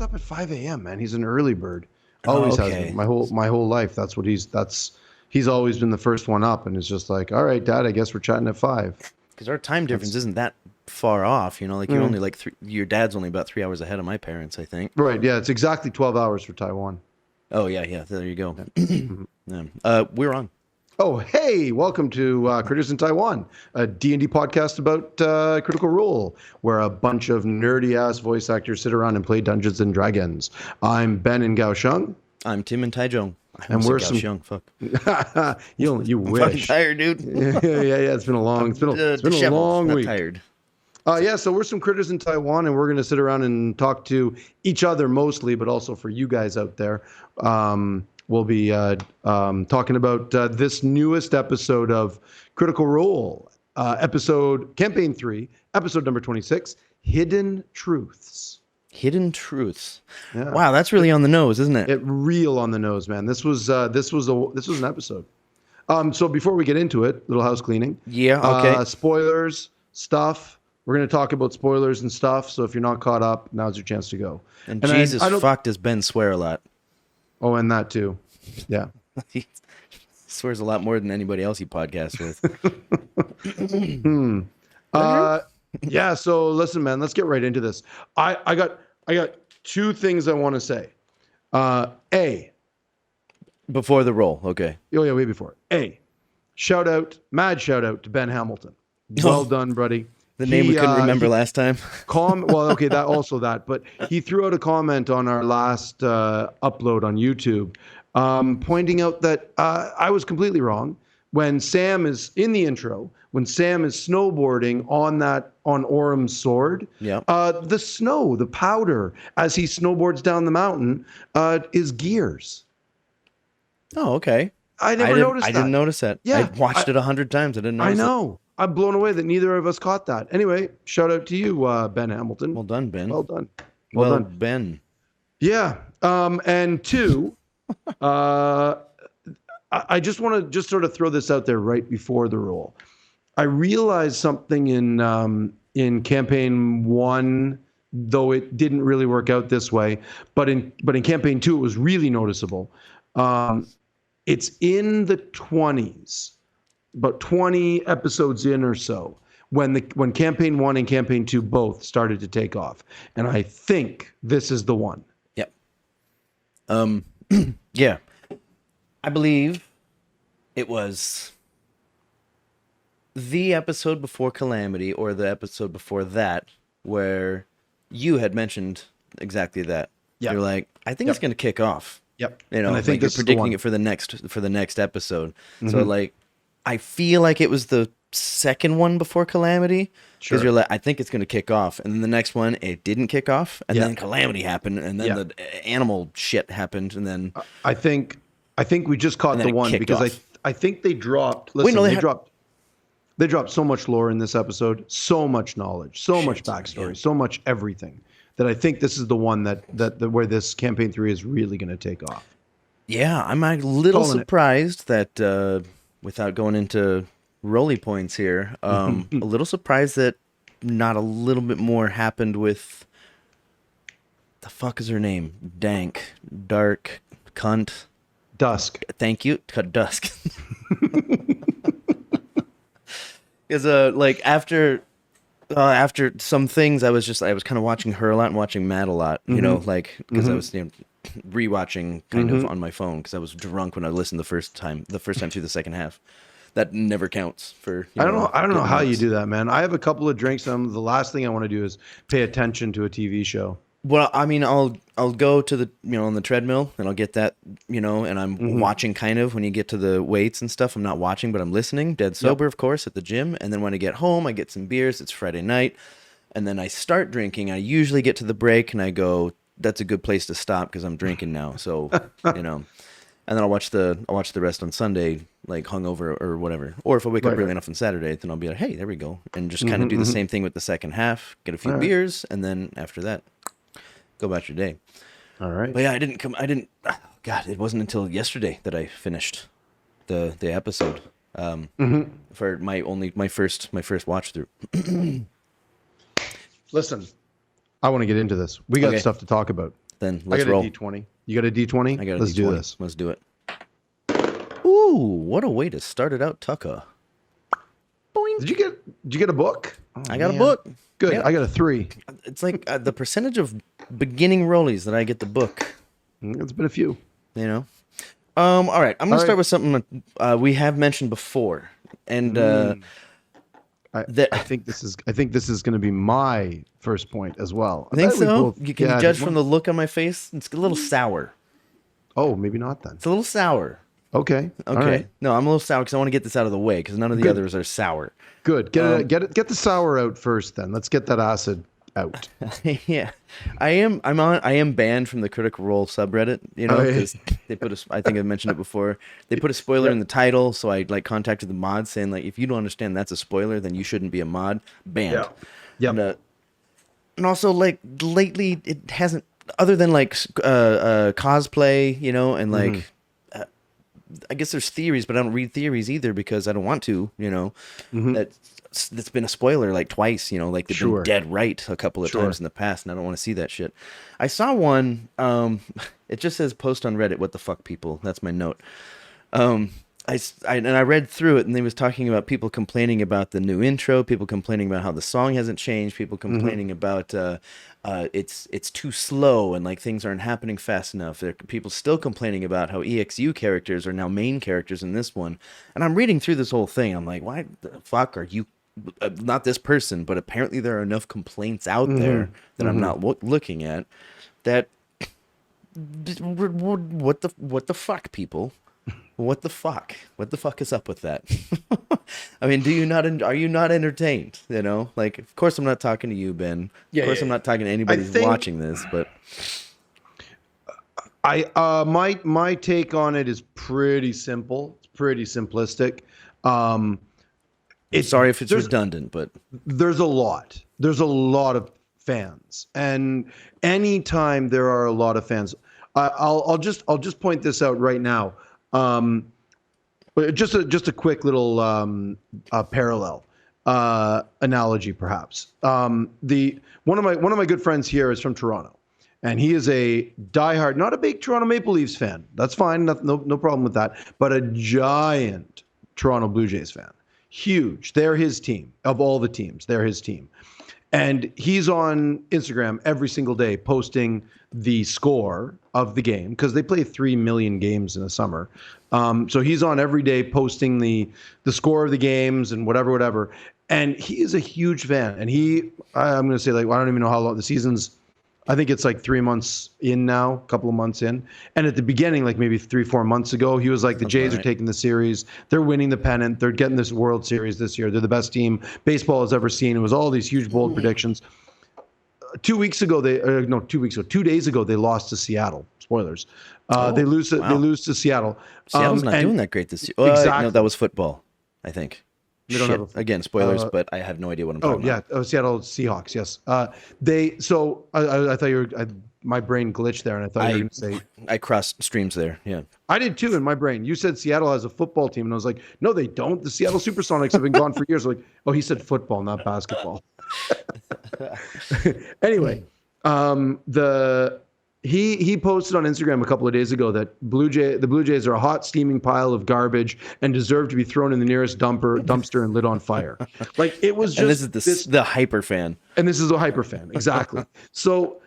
up at 5 a.m., man. He's an early bird. Oh, Always has okay. been. My whole life. He's always been the first one up, and it's just like, all right, Dad, I guess we're chatting at 5. Because our time difference That's isn't that far off, like you're mm, only like your dad's only about 3 hours ahead of my parents, I think. right. Yeah, it's exactly 12 hours for Taiwan. Oh yeah, yeah. There you go. Yeah. Mhm. Yeah. We're on. Oh, hey, welcome to Critters in Taiwan, a D&D podcast about Critical Role, where a bunch of nerdy-ass voice actors sit around and play Dungeons and Dragons. I'm Ben in Kaohsiung, I'm Tim and Taichung. I and almost said we're Kaohsiung. Fuck. you I'm fucking wish. tired, dude. Yeah, yeah, yeah. It's been a long, it's been a Disheveled, long not week. tired. Yeah, so we're some critters in Taiwan, and we're going to sit around and talk to each other mostly, but also for you guys out there. We'll be talking about this newest episode of Critical Role, Campaign 3, episode number 26, Hidden Truths. Hidden truths. Yeah. Wow, that's really on the nose, isn't it? It real on the nose, man. This was an episode. So before we get into it, little house cleaning. Yeah. Okay. Spoilers, stuff. We're going to talk about spoilers and stuff. So if you're not caught up, now's your chance to go. And I Jesus don't- fuck, does Ben swear a lot? Oh, and that too. Yeah. He swears a lot more than anybody else he podcasts with. Yeah. So listen, man, let's get right into this. I got two things I want to say. Before the roll, okay. Oh yeah, way before. Mad shout out to Ben Hamilton. Well done, buddy. The name we couldn't remember last time. Well, okay, but he threw out a comment on our last upload on YouTube, pointing out that I was completely wrong. When Sam is in the intro, when Sam is snowboarding on Orum's sword, Yeah. the snow, the powder, as he snowboards down the mountain, is gears. Oh, okay. I didn't notice that. Yeah, I watched it 100 times. I didn't notice I know. I'm blown away that neither of us caught that. Anyway, shout out to you, Ben Hamilton. Well done, Ben. Well done. Well done. Ben. Yeah. And two, I just want to just sort of throw this out there right before the roll. I realized something in campaign 1, though it didn't really work out this way, but in campaign 2 it was really noticeable. It's in the 20s, about 20 episodes in or so, when campaign 1 and campaign 2 both started to take off, and I think this is the one. Yep. Yeah. I believe it was the episode before Calamity or the episode before that where you had mentioned exactly that. Yep. You're like, I think it's going to kick off. Yep. And I think this you're is the predicting one. it for the next episode. So like, I feel like it was the second one before Calamity because Sure. you're like, I think it's going to kick off, and then the next one it didn't kick off, and Yeah. then Calamity happened, and then Yeah. the animal shit happened, and then I think we just caught And then the it one kicked because off. I think they dropped. Listen, no, they dropped so much lore in this episode, so much knowledge, so much backstory, yeah. so much everything, that I think this is the one that where this campaign 3 is really going to take off. yeah, I'm a little Calling it. surprised that without going into roly points here, a little surprised that not a little bit more happened with the fuck is her name? Dark, cunt. Dusk. Thank you, Dusk. Because like after some things, I was kind of watching her a lot and watching Matt a lot, you know, like because I was rewatching kind of on my phone because I was drunk when I listened the first time through the second half. That never counts for. I don't know how you notes. do that, man. I have a couple of drinks, and the last thing I want to do is pay attention to a TV show. Well, I mean, I'll go to the on the treadmill and I'll get that and I'm watching kind of when you get to the weights and stuff. I'm not watching, but I'm listening. Dead sober, of course, at the gym. And then when I get home, I get some beers. It's Friday night, and then I start drinking. I usually get to the break and I go, "That's a good place to stop because I'm drinking now." So and then I'll watch the rest on Sunday, like hungover or whatever. Or if I wake up early enough on Saturday, then I'll be like, "Hey, there we go," and just kind of do the same thing with the second half. Get a few beers, and then after that, go about your day. All right. But yeah, God, it wasn't until yesterday that I finished the episode. For my first watch through. Listen, I want to get into this. We got Okay. stuff to talk about. then I let's got roll. a D20. You got a D20? I got a Let's D20. do this. Let's do it. Ooh, what a way to start it out, Tucker. Boink. Did you get a book? Oh, I got a book. Good. Yep. I got a 3. It's like the percentage of beginning rollies that I get the book. It's been a few. You know. All right. I'm gonna start with something we have mentioned before, and I think this is going to be my first point as well. I think so. Can you judge from the look on my face? It's a little sour. Oh, maybe not then. It's a little sour. Okay. Okay. All right. No, I'm a little sour because I want to get this out of the way because none of the others are sour. Good. Get the sour out first. Then let's get that acid out. Yeah, I am banned from the Critical Role subreddit. You know, because they put I think I mentioned it before. They put a spoiler in the title, so I like contacted the mod saying like, if you don't understand that's a spoiler, then you shouldn't be a mod. Banned. Yeah. And also like lately it hasn't, other than like cosplay, you know, and like. I guess there's theories, but I don't read theories either because I don't want to, you know. That's been a spoiler like twice, you know, like they've been dead right a couple of times in the past, and I don't want to see that shit. I saw one, it just says post on Reddit, what the fuck, people. That's my note. I read through it, and they was talking about people complaining about the new intro, people complaining about how the song hasn't changed, people complaining about it's too slow and like things aren't happening fast enough. There are people still complaining about how EXU characters are now main characters in this one. And I'm reading through this whole thing. I'm like, why the fuck are you not this person? But apparently there are enough complaints out there that I'm not looking at. That what the fuck, people? What the fuck? What the fuck is up with that? I mean, are you not entertained? You know, like, of course I'm not talking to you, Ben. Of course I'm not talking to anybody who's watching this, but my take on it is pretty simple. It's pretty simplistic. Sorry if it's redundant, but there's a lot of fans, and anytime there are a lot of fans, I'll just point this out right now. Just a quick little parallel analogy, perhaps. One of my good friends here is from Toronto, and he is a diehard, not a big Toronto Maple Leafs fan. That's fine, no problem with that. But a giant Toronto Blue Jays fan, huge. They're his team. Of all the teams, they're his team. And he's on Instagram every single day posting the score of the game because they play 3 million games in the summer. So he's on every day posting the score of the games and whatever. And he is a huge fan. And I'm going to say, like, I don't even know how long the season's. I think it's like 3 months in now, a couple of months in. And at the beginning, like maybe 3-4 months ago, he was like, the Jays are taking the series. They're winning the pennant. They're getting this World Series this year. They're the best team baseball has ever seen. It was all these huge, bold predictions. 2 days ago, they lost to Seattle. Spoilers. They lose to Seattle. Seattle's not doing that great this year. Exactly. No, that was football, I think. They don't have again, spoilers, but I have no idea what I'm talking about. Oh, yeah. Seattle Seahawks, yes. I thought my brain glitched there, and I thought you were going to say... I crossed streams there, yeah. I did too in my brain. You said Seattle has a football team, and I was like, no, they don't. The Seattle Supersonics have been gone for years. Like, oh, he said football, not basketball. Anyway, he posted on Instagram a couple of days ago that the Blue Jays are a hot, steaming pile of garbage and deserve to be thrown in the nearest dumpster and lit on fire. Like, it was just... And this is the hyper fan. And this is a hyper fan, exactly. So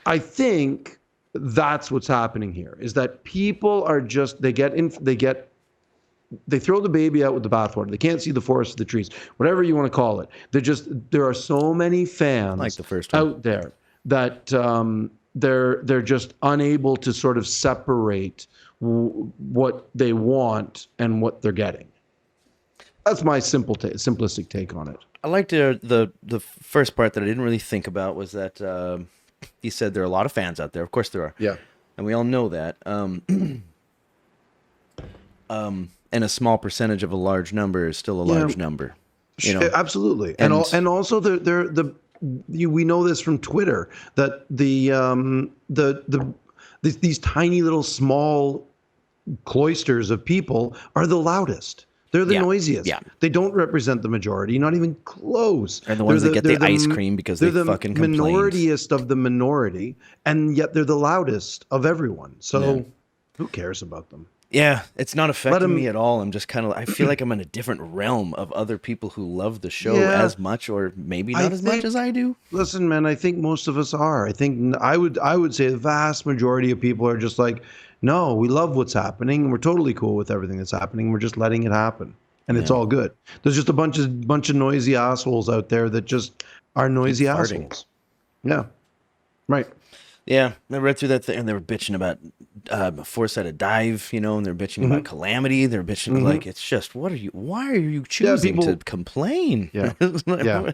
I think that's what's happening here, is that people are just, they throw the baby out with the bathwater. They can't see the forest for the trees, whatever you want to call it. There are so many fans like the first one out there that they're just unable to sort of separate what they want and what they're getting. That's my simplistic take on it. I liked the first part that I didn't really think about was that he said there are a lot of fans out there. Of course there are. Yeah. And we all know that. And a small percentage of a large number is still a large number. You know? Absolutely. And also we know this from Twitter that these tiny little small cloisters of people are the loudest. They're the Yeah. noisiest. Yeah. They don't represent the majority, not even close. They're the ones that get the ice cream because they they're the fucking complained. minorityest of the minority, and yet they're the loudest of everyone. So who cares about them? Yeah, it's not affecting me them- at all. I'm just kind of, I feel like I'm in a different realm of other people who love the show Yeah. as much, or maybe not as much as I do. Listen, man, I think most of us are. I think I would say the vast majority of people are just like, no, we love what's happening, and we're totally cool with everything that's happening. We're just letting it happen, and it's all good. There's just a bunch of noisy assholes out there that just are noisy farting. assholes. Yeah, right. Yeah, I read through that thing, and they were bitching about four-sided dive, and they're bitching about calamity. They're bitching like, it's just, why are you choosing to complain? Yeah. Yeah.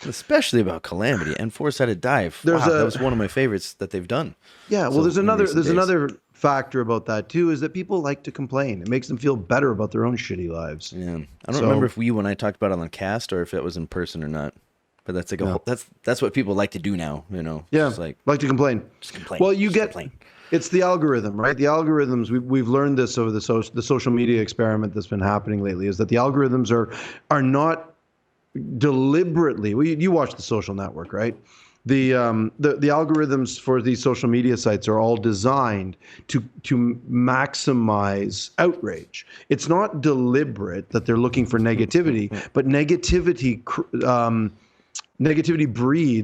Especially about calamity and four-sided dive. That was one of my favorites that they've done. Yeah, well, there's another factor about that too, is that people like to complain. It makes them feel better about their own shitty lives. Yeah, I don't remember if when I talked about it on the cast or if it was in person or not. But that's like that's what people like to do now, Yeah, just like to complain. Just complain. Well, complain. It's the algorithm, right? The algorithms. We've learned this over the social media experiment that's been happening lately. Is that the algorithms are not deliberately. You watch The Social Network, right? The algorithms for these social media sites are all designed to maximize outrage. It's not deliberate that they're looking for negativity, but negativity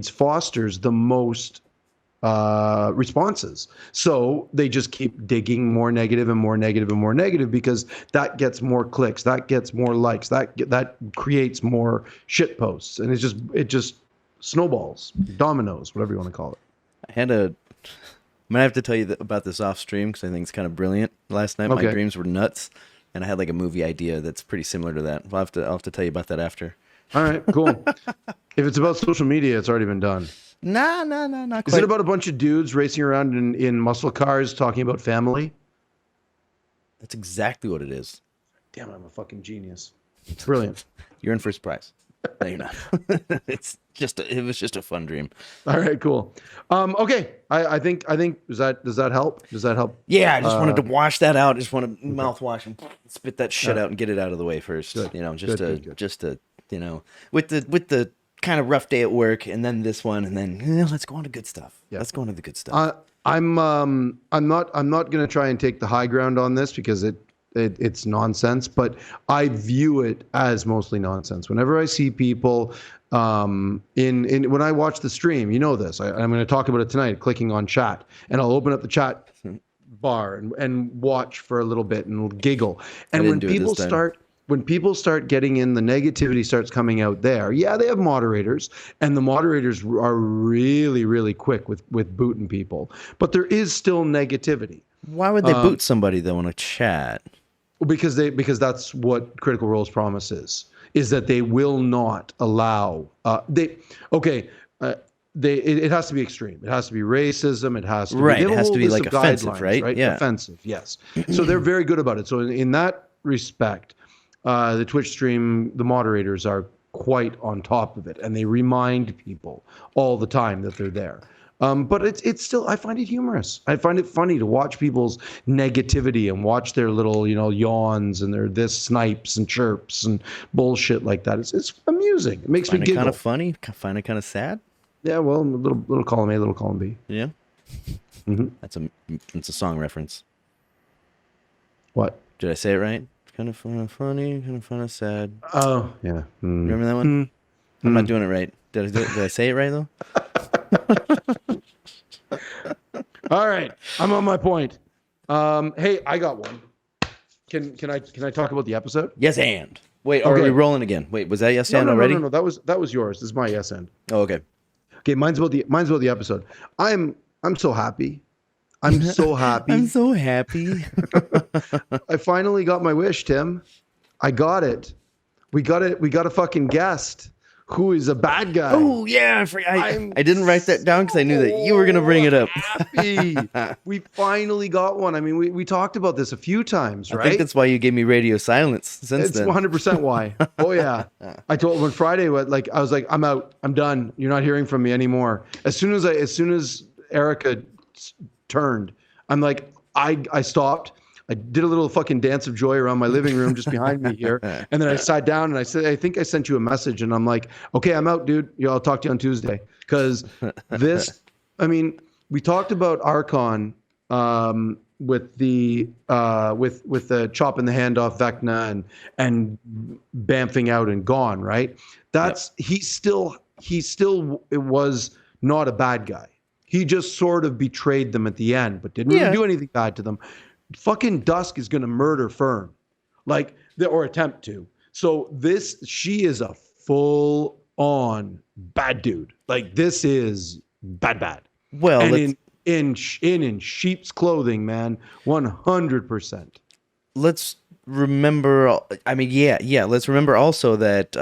fosters the most responses. So they just keep digging more negative and more negative and more negative, because that gets more clicks, that gets more likes, that creates more shit posts, and it just snowballs, dominoes, whatever you want to call it. I'm gonna have to tell you about this off stream because I think it's kind of brilliant. Last night my dreams were nuts, and I had like a movie idea that's pretty similar to that. I'll have to tell you about that after. All right, cool. If it's about social media, it's already been done. Nah, not quite. Is it about a bunch of dudes racing around in muscle cars talking about family? That's exactly what it is. Damn, I'm a fucking genius. Brilliant. You're in first prize. No, you're not. It was just a fun dream. All right, cool. Okay. I think does that help? Does that help? Yeah, I just wanted to wash that out. I just want to mouthwash and spit that shit out and get it out of the way first. Good. Just to with the kind of rough day at work, and then this one, and then let's go on to good stuff. Yeah. Let's go on to the good stuff. I'm not going to try and take the high ground on this because it's nonsense, but I view it as mostly nonsense. Whenever I see people when I watch the stream, this, I'm going to talk about it tonight, clicking on chat, and I'll open up the chat bar and watch for a little bit and giggle. And when people start getting in, the negativity starts coming out there. Yeah, they have moderators, and the moderators are really, really quick with booting people, but there is still negativity. Why would they boot somebody though in a chat? Because that's what Critical Role's promise is that they will not allow it has to be extreme. It has to be racism. It has to be right. It has to be like offensive, right? Yeah, offensive. Yes. So they're very good about it. So in that respect, the Twitch stream, the moderators are quite on top of it, and they remind people all the time that they're there. But it's still, I find it humorous. I find it funny to watch people's negativity and watch their little, yawns and their snipes and chirps and bullshit like that. It's amusing. It makes me giggle. Kind of funny. Find it kind of sad. Yeah, well, little column A, little column B. Yeah. Mm-hmm. It's a song reference. What? Did I say it right? Kind of funny, kind of sad. Oh, yeah. Remember that one? I'm not doing it right. Did I say it right though? All right, I'm on my point. Hey, I got one. Can I talk about the episode? Yes, and wait, are we rolling again? Wait, was that yes and already? No. That was yours. This is my yes and. Oh, okay. Okay, mine's about the episode. I'm so happy. I'm so happy. I'm so happy. I finally got my wish, Tim. I got it. We got a fucking guest who is a bad guy. Oh yeah, I didn't write that down because I knew that you were gonna bring it up. Happy. We finally got one. I mean, we talked about this a few times, right? I think that's why you gave me radio silence since then. It's 100% why. Oh yeah. I told when Friday, I was like, I'm out. I'm done. You're not hearing from me anymore. As soon as Erica turned, I'm like, I stopped. I did a little fucking dance of joy around my living room just behind me here. And then I sat down and I said, I think I sent you a message and I'm like, okay, I'm out, dude. I'll talk to you on Tuesday. Because this, I mean, we talked about Archon with the chopping the hand off Vecna and bamfing out and gone, right? That's he still it was not a bad guy. He just sort of betrayed them at the end, but didn't really do anything bad to them. Fucking Dusk is going to murder Fern, or attempt to. So she is a full on bad dude. Like this is bad. Well, and in sheep's clothing, man, 100%. Let's remember. I mean, yeah. Let's remember also that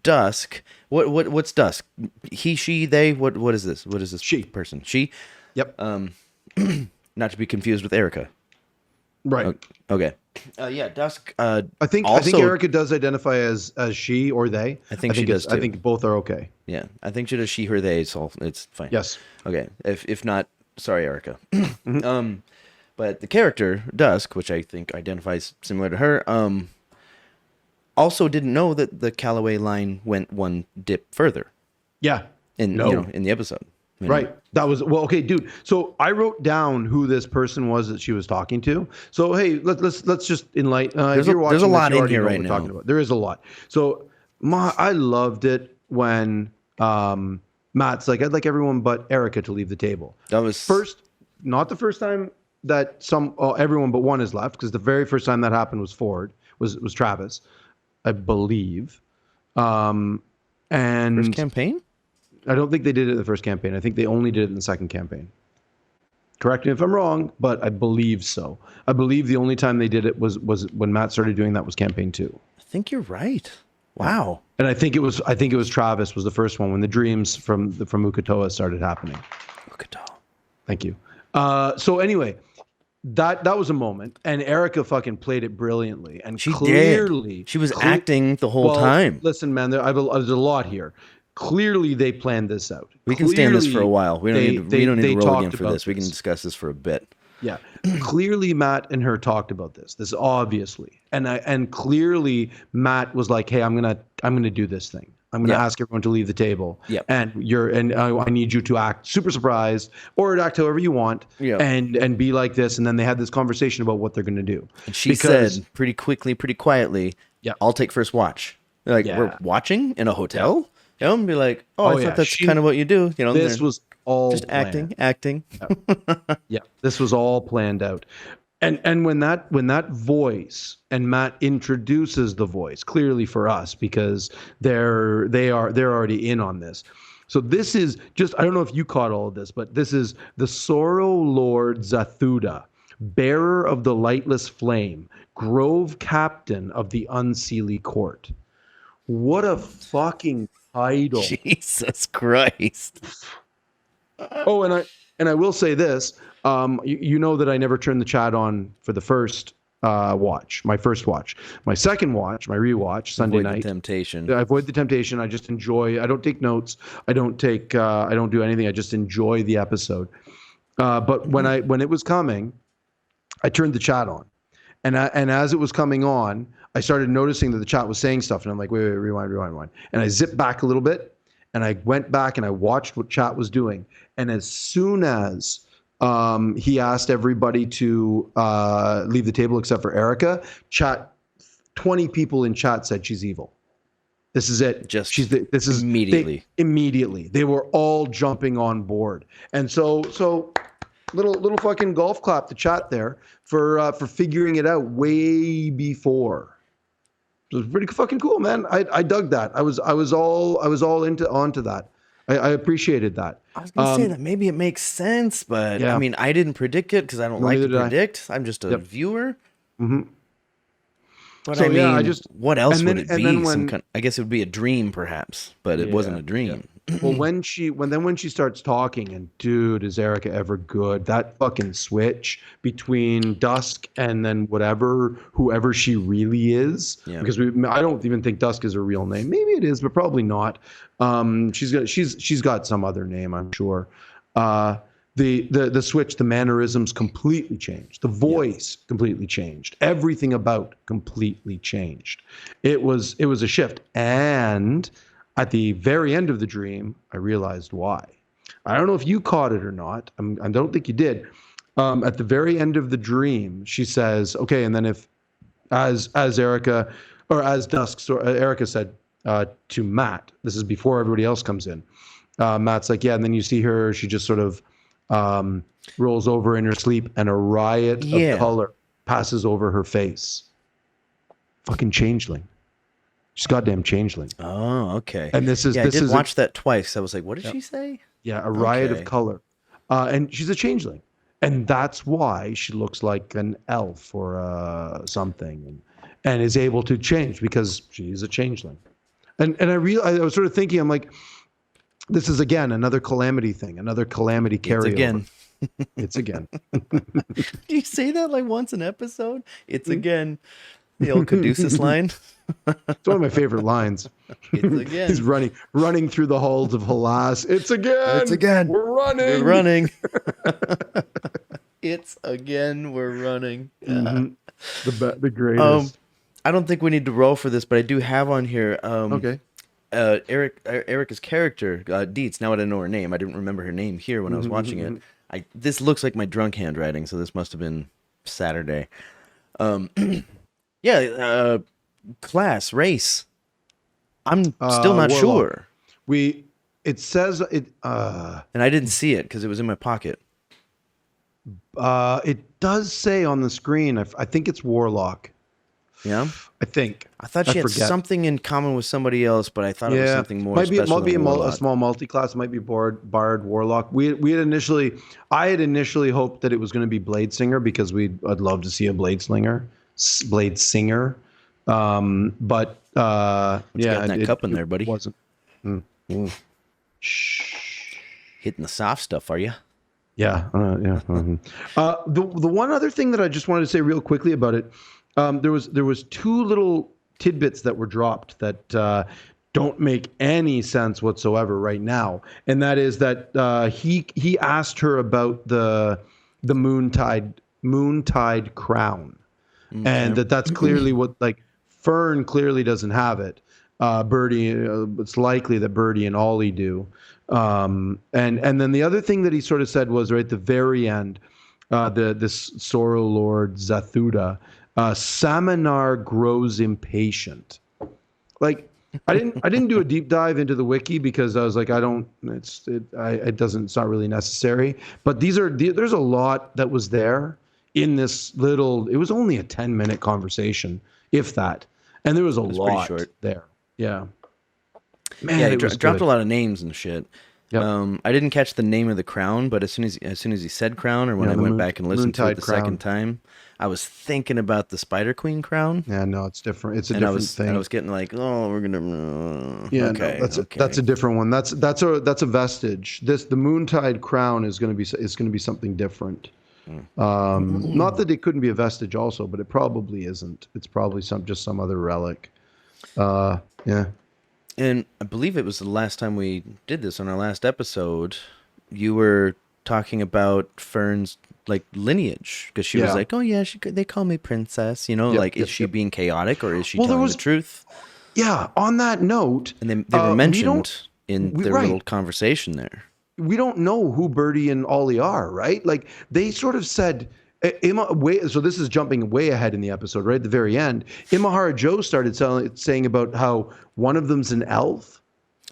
Dusk. What's Dusk? He, she, they. What is this? What is this? She person. She. Yep. Not to be confused with Erica. Right. Okay. Yeah, Dusk. I think Erica does identify as she or they. I think she does too. I think both are okay. Yeah, I think she does she, her, they. So it's fine. Yes. Okay. If not, sorry, Erica. But the character Dusk, which I think identifies similar to her, also didn't know that the Calloway line went one dip further. Yeah. In the episode. Right. That was okay, dude. So I wrote down who this person was that she was talking to. So hey, let's just enlighten. There's a lot in here right now. There is a lot. So I loved it when Matt's like, I'd like everyone but Erica to leave the table. That was not the first time that everyone but one has left, because the very first time that happened was was Travis, I believe. And first campaign? I don't think they did it in the first campaign. I think they only did it in the second campaign. Correct me if I'm wrong, but I believe so. I believe the only time they did it was when Matt started doing that was campaign 2. I think you're right. Wow. And I think it was Travis was the first one when the dreams from Ukatoa started happening. Ukatoa. Thank you. So anyway, that was a moment, and Erica fucking played it brilliantly, and she clearly she was acting the whole time. Listen, man, there's a lot here. Clearly, they planned this out. We can stand this for a while. We don't need to roll again for this. We can discuss this for a bit. Yeah, clearly Matt and her talked about this. This obviously, and clearly Matt was like, "Hey, I'm gonna do this thing. I'm gonna ask everyone to leave the table. And I need you to act super surprised or act however you want. And be like this." And then they had this conversation about what they're gonna do. And she said pretty quickly, pretty quietly, "I'll take first watch." They're like, "We're watching in a hotel." And be like, I thought that's kind of what you do. This was all just planned. acting. Yeah, this was all planned out. And when that voice, and Matt introduces the voice clearly for us, because they're already in on this. So this is just, I don't know if you caught all of this, but this is the Sorrow Lord Zathuda, bearer of the lightless flame, Grove captain of the Unseelie Court. What a fucking title. Jesus Christ. Oh, and I will say this. You know that I never turned the chat on for the first watch, my first watch. My second watch, my rewatch, Sunday night. Avoid the temptation. I avoid the temptation. I just enjoy. I don't take notes. I don't do anything. I just enjoy the episode. But when it was coming, I turned the chat on, and as it was coming on, I started noticing that the chat was saying stuff, and I'm like, wait, rewind. And I zipped back a little bit, and I went back and I watched what chat was doing. And as soon as he asked everybody to leave the table except for Erica, 20 people in chat said she's evil. This is it. This is immediately. Immediately, they were all jumping on board, and so. Little fucking golf clap to chat there for figuring it out way before. It was pretty fucking cool, man. I dug that. I was all onto that. I appreciated that. I was gonna say that maybe it makes sense, but I mean, I didn't predict it because I don't like to predict. I'm just a viewer. Mm-hmm. But so, I mean, what else would it be? I guess it would be a dream, perhaps, but it wasn't a dream. Yeah. Well, when she starts talking, and dude, is Erica ever good? That fucking switch between Dusk and then whoever she really is. Yeah. Because I don't even think Dusk is her real name. Maybe it is, but probably not. She's got some other name, I'm sure. The switch, the mannerisms completely changed. The voice completely changed. Everything about completely changed. It was a shift. And at the very end of the dream, I realized why. I don't know if you caught it or not. I don't think you did. At the very end of the dream, she says, "Okay," and then if as Erica or as Dusk, so Erica said to Matt, this is before everybody else comes in. Matt's like, "Yeah," and then you see her. She just sort of rolls over in her sleep, and a riot of color passes over her face. Fucking changeling. She's goddamn changeling. Oh, okay. And this is I did watch that twice. I was like, what did she say? Yeah, a riot of color. And she's a changeling. And that's why she looks like an elf or something and is able to change because she's a changeling. And I was sort of thinking, I'm like, this is again another calamity thing, another calamity carryover. It's again. Do you say that like once an episode? It's again. The old Caduceus line. It's one of my favorite lines. It's again. He's running through the halls of Halas. It's again. It's again. We're running. We're running. It's again. We're running. The greatest. I don't think we need to roll for this, but I do have on here. Okay. Erica's character, Dietz. Now I know her name. I didn't remember her name here when I was watching it. This looks like my drunk handwriting, so this must have been Saturday. Yeah, class, race. I'm still not sure. It says it. And I didn't see it because it was in my pocket. It does say on the screen. I think it's Warlock. Yeah, I think. I thought she had something in common with somebody else, but I thought it was something more special. Might be a small multi-class. It might be Bard Warlock. I had initially hoped that it was going to be Blade Singer because I'd love to see a Blade Singer. But got that cup in there, buddy. It wasn't. Shh. Hitting the soft stuff, are you? Yeah, yeah. The one other thing that I just wanted to say real quickly about it, there was two little tidbits that were dropped that don't make any sense whatsoever right now, and that is that he asked her about the Moontide crown. Okay. And that's clearly what, like, Fern clearly doesn't have it. Birdie, it's likely that Birdie and Ollie do. And then the other thing that he sort of said was right at the very end, this Sorrow Lord Zathuda, Saminar grows impatient. Like, I didn't do a deep dive into the wiki because I was like, it's not really necessary. But there's a lot that was there in this little. It was only a 10-minute conversation, if that, and there was a lot there. Yeah, man, yeah, he dropped a lot of names and shit. Yep. I didn't catch the name of the crown, but as soon as he said crown, or when I went back and listened to it the second time, I was thinking about the Spider Queen crown. Yeah, no, it's different. It's a different thing. And I was getting like, oh, we're gonna. Yeah, okay, no, that's a different one. That's a vestige. The Moontide crown is going to be something different. Not that it couldn't be a vestige also, but it probably isn't. It's probably just some other relic. Yeah. And I believe it was the last time we did this on our last episode. You were talking about Fern's like lineage because she was like, "Oh yeah, they call me princess." You know, is she being chaotic or is she telling the truth? Yeah. On that note, and they were mentioned in their little conversation there. We don't know who Birdie and Ollie are, right? Like they sort of said. So this is jumping way ahead in the episode, right at the very end. Imahara Joe started saying about how one of them's an elf,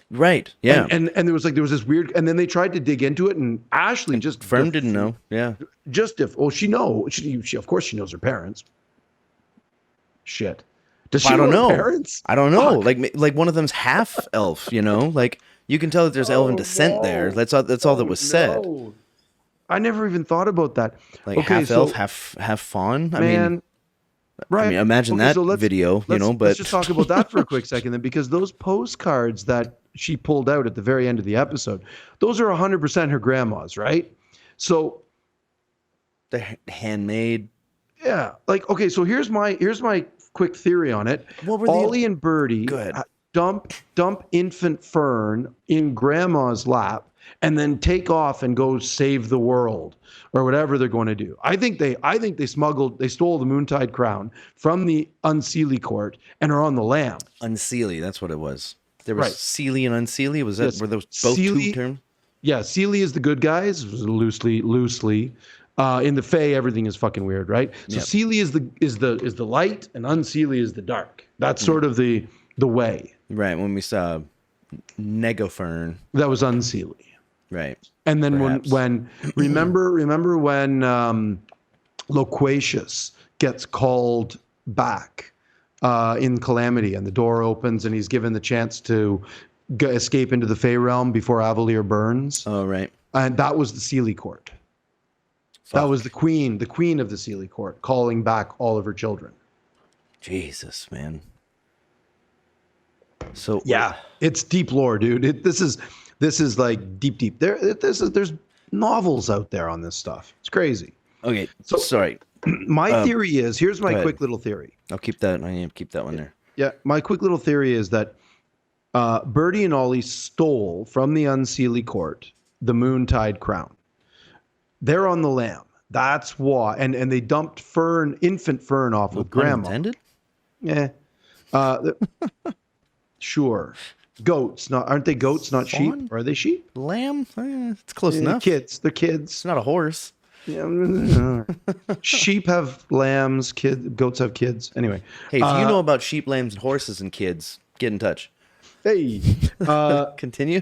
right? Yeah, and there was this weird, and then they tried to dig into it, and Ashley just Fern didn't know. Yeah, she of course she knows her parents. Shit, does she I don't know parents? I don't know. Fuck. Like one of them's half elf, you know, like you can tell that there's elven descent there. That's all that was said. I never even thought about that. Like half elf, half fawn. I mean, right. I mean, imagine that video, you know. But let's just talk about that for a quick second, then, because those postcards that she pulled out at the very end of the episode, those are 100% her grandma's, right? So they're handmade. Yeah, like okay. So here's my quick theory on it. What were Ollie and Birdie? Good. dump infant Fern in grandma's lap and then take off and go save the world or whatever they're going to do. I think they stole the Moontide crown from the Unseelie court and are on the lam. Unseelie, that's what it was. There was Right. Seelie and Unseelie. Was that, were those both Seelie, two terms? Yeah, Seelie is the good guys, loosely. In the Fae, everything is fucking weird, right? So Yep. Seelie is the light, and Unseelie is the dark. That's sort of the way. Right, when we saw Negofern. That was Unseelie. Right. And then Perhaps. when remember when Loquacious gets called back in Calamity, and the door opens, and he's given the chance to escape into the Fey realm before Avalier burns. Oh, right. And that was the Seelie court. That was the queen of the Seelie court, calling back all of her children. Jesus, man. So Yeah, it's deep lore, dude. This is like deep. There's novels out there on this stuff. It's crazy. Okay, So- sorry. My theory is, here's my ahead. quick little theory. I'll keep that. I need to keep that one there. Yeah, my quick little theory is that Birdie and Ollie stole from the Unseelie court the Moontide crown. They're on the lam. That's why, and they dumped infant Fern off with grandma. Unintended? Yeah. Sure. Goats, aren't they goats, not Fawn? sheep? Are they sheep? Lamb? It's close enough. Kids. They're It's kids. not a horse. Yeah. Sheep have lambs, goats have kids. Anyway. Hey, if you know about sheep, lambs, and horses and kids, get in touch. Hey. Continue.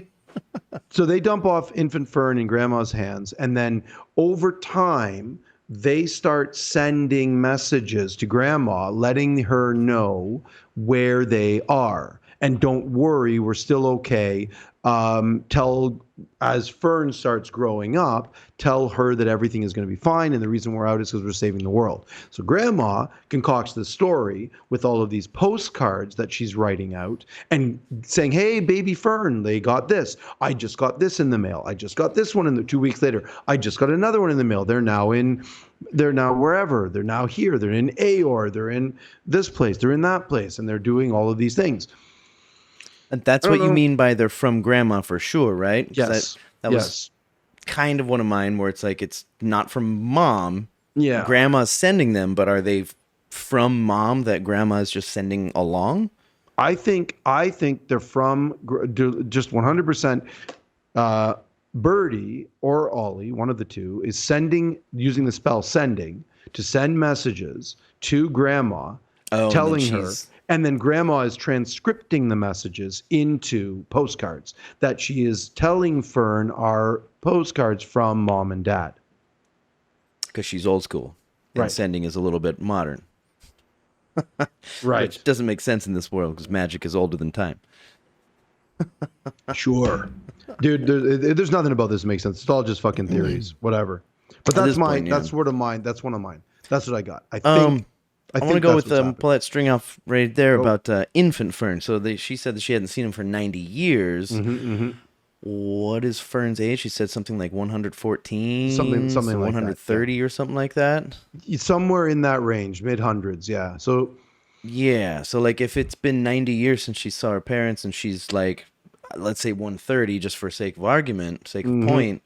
So they dump off infant Fern in grandma's hands, and then over time they start sending messages to grandma letting her know where they are, and don't worry, we're still okay. As Fern starts growing up, tell her that everything is going to be fine, and the reason we're out is because we're saving the world. So grandma concocts the story with all of these postcards that she's writing out and saying, hey, baby Fern, they got this. I just got this in the mail. I just got this one in the 2 weeks later. I just got another one in the mail. They're now wherever. They're now here. They're in Aor. They're in this place. They're in that place. And they're doing all of these things. And that's what you mean by they're from grandma for sure, right? 'Cause Yes. That was kind of one of mine where it's like it's not from mom. Yeah. Grandma's sending them, but are they from mom that grandma's just sending along? I think they're from just 100%. Birdie or Ollie, one of the two, is using the spell sending to send messages to grandma, telling her. And then grandma is transcripting the messages into postcards that she is telling Fern are postcards from mom and dad. Because she's old school. And Right. sending is a little bit modern. Right. Which doesn't make sense in this world because magic is older than time. Sure. Dude, there's nothing about this that makes sense. It's all just fucking theories. Whatever. But At that's this point, yeah. that's one of mine. That's one of mine. That's what I got. I I want to go with that's what's happening. pull that string off right there about infant Fern. So she said that she hadn't seen him for 90 years. What is Fern's age? She said something like 114, Something like that, 130 or something like that. Somewhere in that range, mid-hundreds, yeah. So Yeah, so like if it's been 90 years since she saw her parents and she's like, let's say 130, just for sake of argument, sake of point,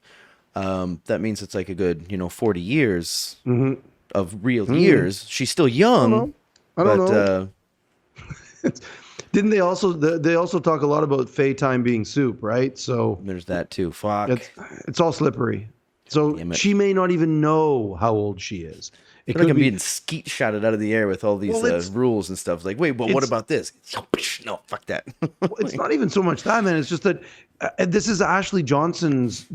that means it's like a good, 40 years of real years. She's still young. I don't know. Didn't they also talk a lot about Fae time being soup, right? So There's that too. Fuck. it's all slippery. So Damn it. she may not even know how old she is. It I feel could like I'm be being skeet shotted out of the air with all these rules and stuff. Like, wait, but what it's- about this? No, fuck that. it's not even so much that, man. It's just that this is Ashley Johnson's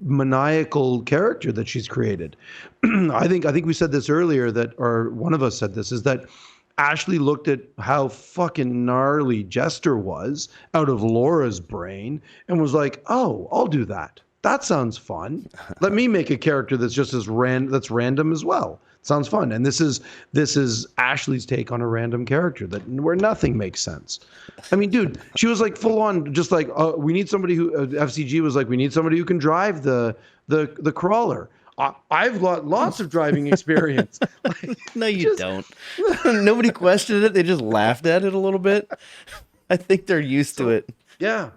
maniacal character that she's created. I think we said this earlier, or one of us said this, is that Ashley looked at how fucking gnarly Jester was out of Laura's brain and was like, "Oh, I'll do that. That sounds fun. Let me make a character that's just that's random as well. Sounds fun." And this is Ashley's take on a random character where nothing makes sense. I mean, dude, she was like full on, just like we need somebody who FCG was like, we need somebody who can drive the crawler. I've got lots of driving experience. No, you don't. Nobody questioned it. They just laughed at it a little bit. I think they're used to it. Yeah.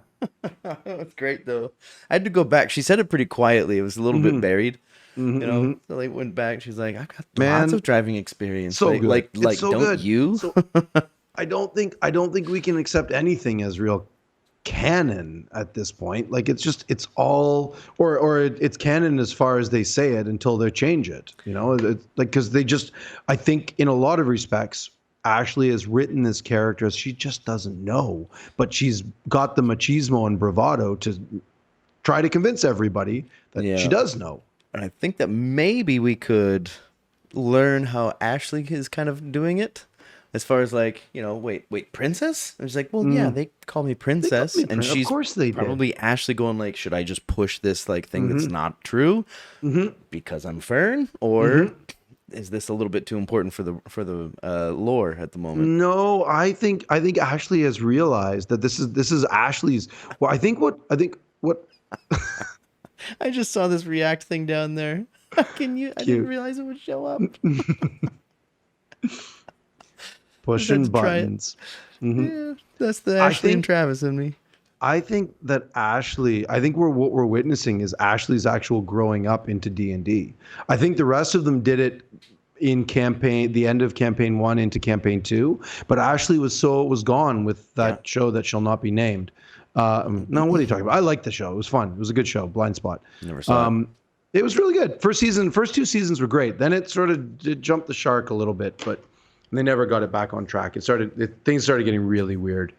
That's great though. I had to go back. She said it pretty quietly. It was a little bit buried, So I went back. She's like, "I've got lots Man, of driving experience." so good. It's so don't good. you? So I don't think we can accept anything as real canon at this point. Like it's all it's canon as far as they say it until they change it. It's like because I think in a lot of respects, Ashley has written this character as she just doesn't know, but she's got the machismo and bravado to try to convince everybody that she does know. And I think that maybe we could learn how Ashley is kind of doing it. As far as like, wait, princess? I was like, well, yeah, they call me princess. And she's of course they probably did. Ashley going like, should I just push this like thing that's not true because I'm Fern? Or is this a little bit too important for the lore at the moment? No, I think Ashley has realized that this is Ashley's. Well, I think what I just saw this react thing down there. I didn't realize it would show up. pushing buttons. Yeah, that's the Ashley and Travis in me. I think that what we're witnessing is Ashley's actual growing up into D&D. I think the rest of them did it in the end of campaign 1 into campaign 2, but Ashley was gone with that show that shall not be named. No, what are you talking about? I liked the show. It was fun. It was a good show. Blind Spot. Never saw it. It was really good. First 2 seasons were great. Then it jumped the shark a little bit, but they never got it back on track. Things started getting really weird.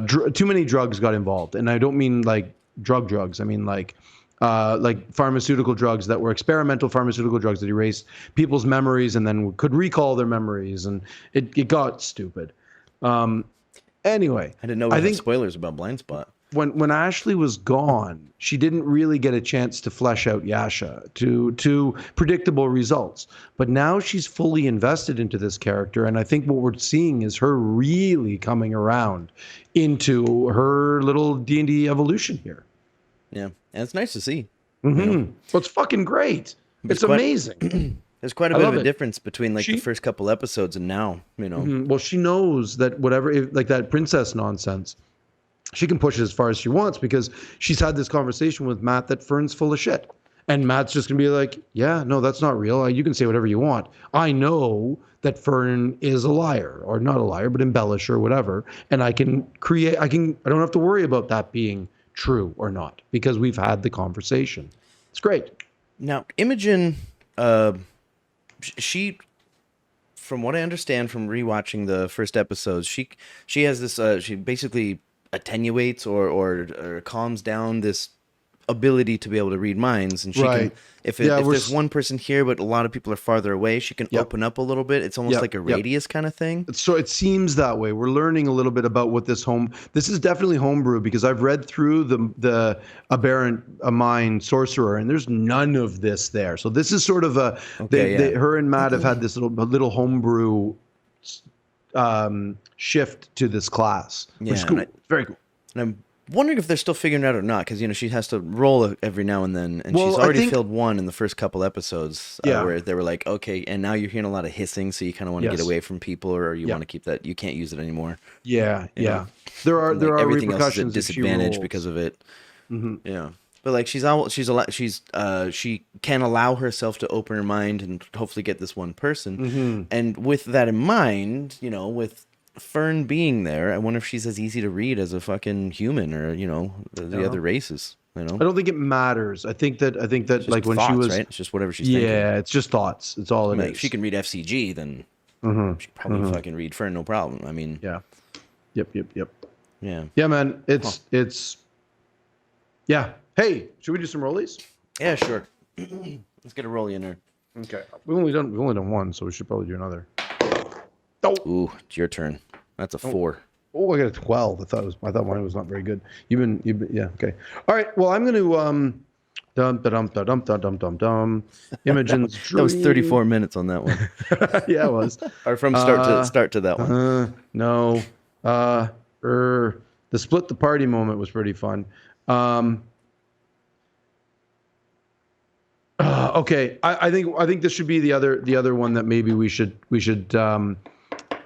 Too many drugs got involved, and I don't mean like drugs. I mean like pharmaceutical drugs that were experimental pharmaceutical drugs that erased people's memories and then could recall their memories, and it got stupid. Anyway, I didn't know we had spoilers about Blind Spot. When Ashley was gone, she didn't really get a chance to flesh out Yasha to predictable results. But now she's fully invested into this character, and I think what we're seeing is her really coming around into her little D&D evolution here. Yeah, and it's nice to see. Well, it's fucking great. It's amazing. There's quite a bit of a difference between like the first couple episodes and now. Well, she knows that like that princess nonsense, she can push it as far as she wants because she's had this conversation with Matt that Fern's full of shit. And Matt's just going to be like, yeah, no, that's not real. You can say whatever you want. I know that Fern is a liar, or not a liar, but embellish or whatever. And I don't have to worry about that being true or not because we've had the conversation. It's great. Now, Imogen, she, from what I understand from rewatching the first episodes, she has this, she basically attenuates or calms down this ability to be able to read minds, and she can if there's one person here but a lot of people are farther away, she can open up a little bit. It's almost like a radius kind of thing. So it seems that way. We're learning a little bit about what this is definitely homebrew because I've read through the Aberrant Mind Sorcerer and there's none of this there. So this is sort of her and Matt have had this little homebrew shift to this class, which is cool. Very cool. And I'm wondering if they're still figuring it out or not, because she has to roll every now and then, and she's already filled one in the first couple episodes where they were like, okay, and now you're hearing a lot of hissing, so you kind of want to get away from people, or you want to keep that. You can't use it anymore. Yeah. There are everything repercussions else is at disadvantage because of it. Yeah. But like she can allow herself to open her mind and hopefully get this one person. And with that in mind, with Fern being there, I wonder if she's as easy to read as a fucking human or the other races. I don't think it matters. I think that like when thoughts, she was right? It's just whatever she's thinking. Yeah, it's just thoughts. It's all it is. If she can read FCG, then she can probably fucking read Fern, no problem. I mean, yeah. Yep. Yeah. Yeah, man. It's yeah. Hey, should we do some rollies? Yeah, sure. Let's get a rollie in there. Okay. We've only done one, so we should probably do another. Oh. Ooh, it's your turn. That's a 4. Oh, I got a 12. I thought mine was not very good. Yeah, okay. All right. Well, I'm going to Imogen's Dream. That was 34 minutes on that one. Yeah, it was. Or from start to that one. No. The split the party moment was pretty fun. Okay. I think this should be the other one that maybe we should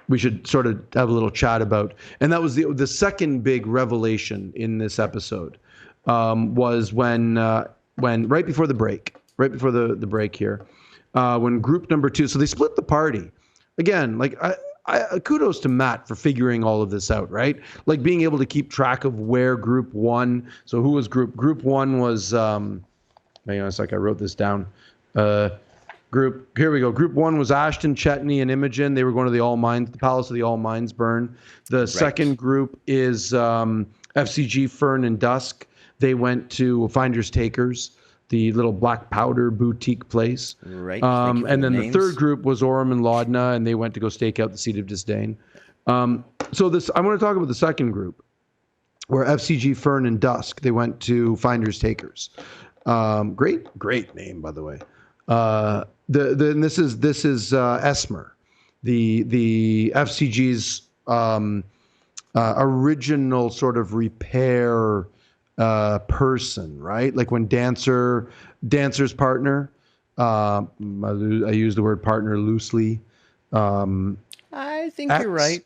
we should sort of have a little chat about. And that was the second big revelation in this episode, was when right before the break, the break here, when group number 2, so they split the party. Again, like I kudos to Matt for figuring all of this out, right? Like being able to keep track of where group 1. So who was group 1 was, hang on a sec, I wrote this down. Here we go. Group 1 was Ashton, Chetney, and Imogen. They were going to the Palace of the All Minds burn. The second group is FCG, Fern, and Dusk. They went to Finders Takers, the little black powder boutique place. Right. And then the third group was Orem and Laudna, and they went to go stake out the Seat of Disdain. So I want to talk about the second group, where FCG, Fern, and Dusk, they went to Finders Takers. Great name, by the way. This is Esmer, the FCG's original sort of repair person, right? Like when Dancer's partner, I use the word partner loosely. I think you're right.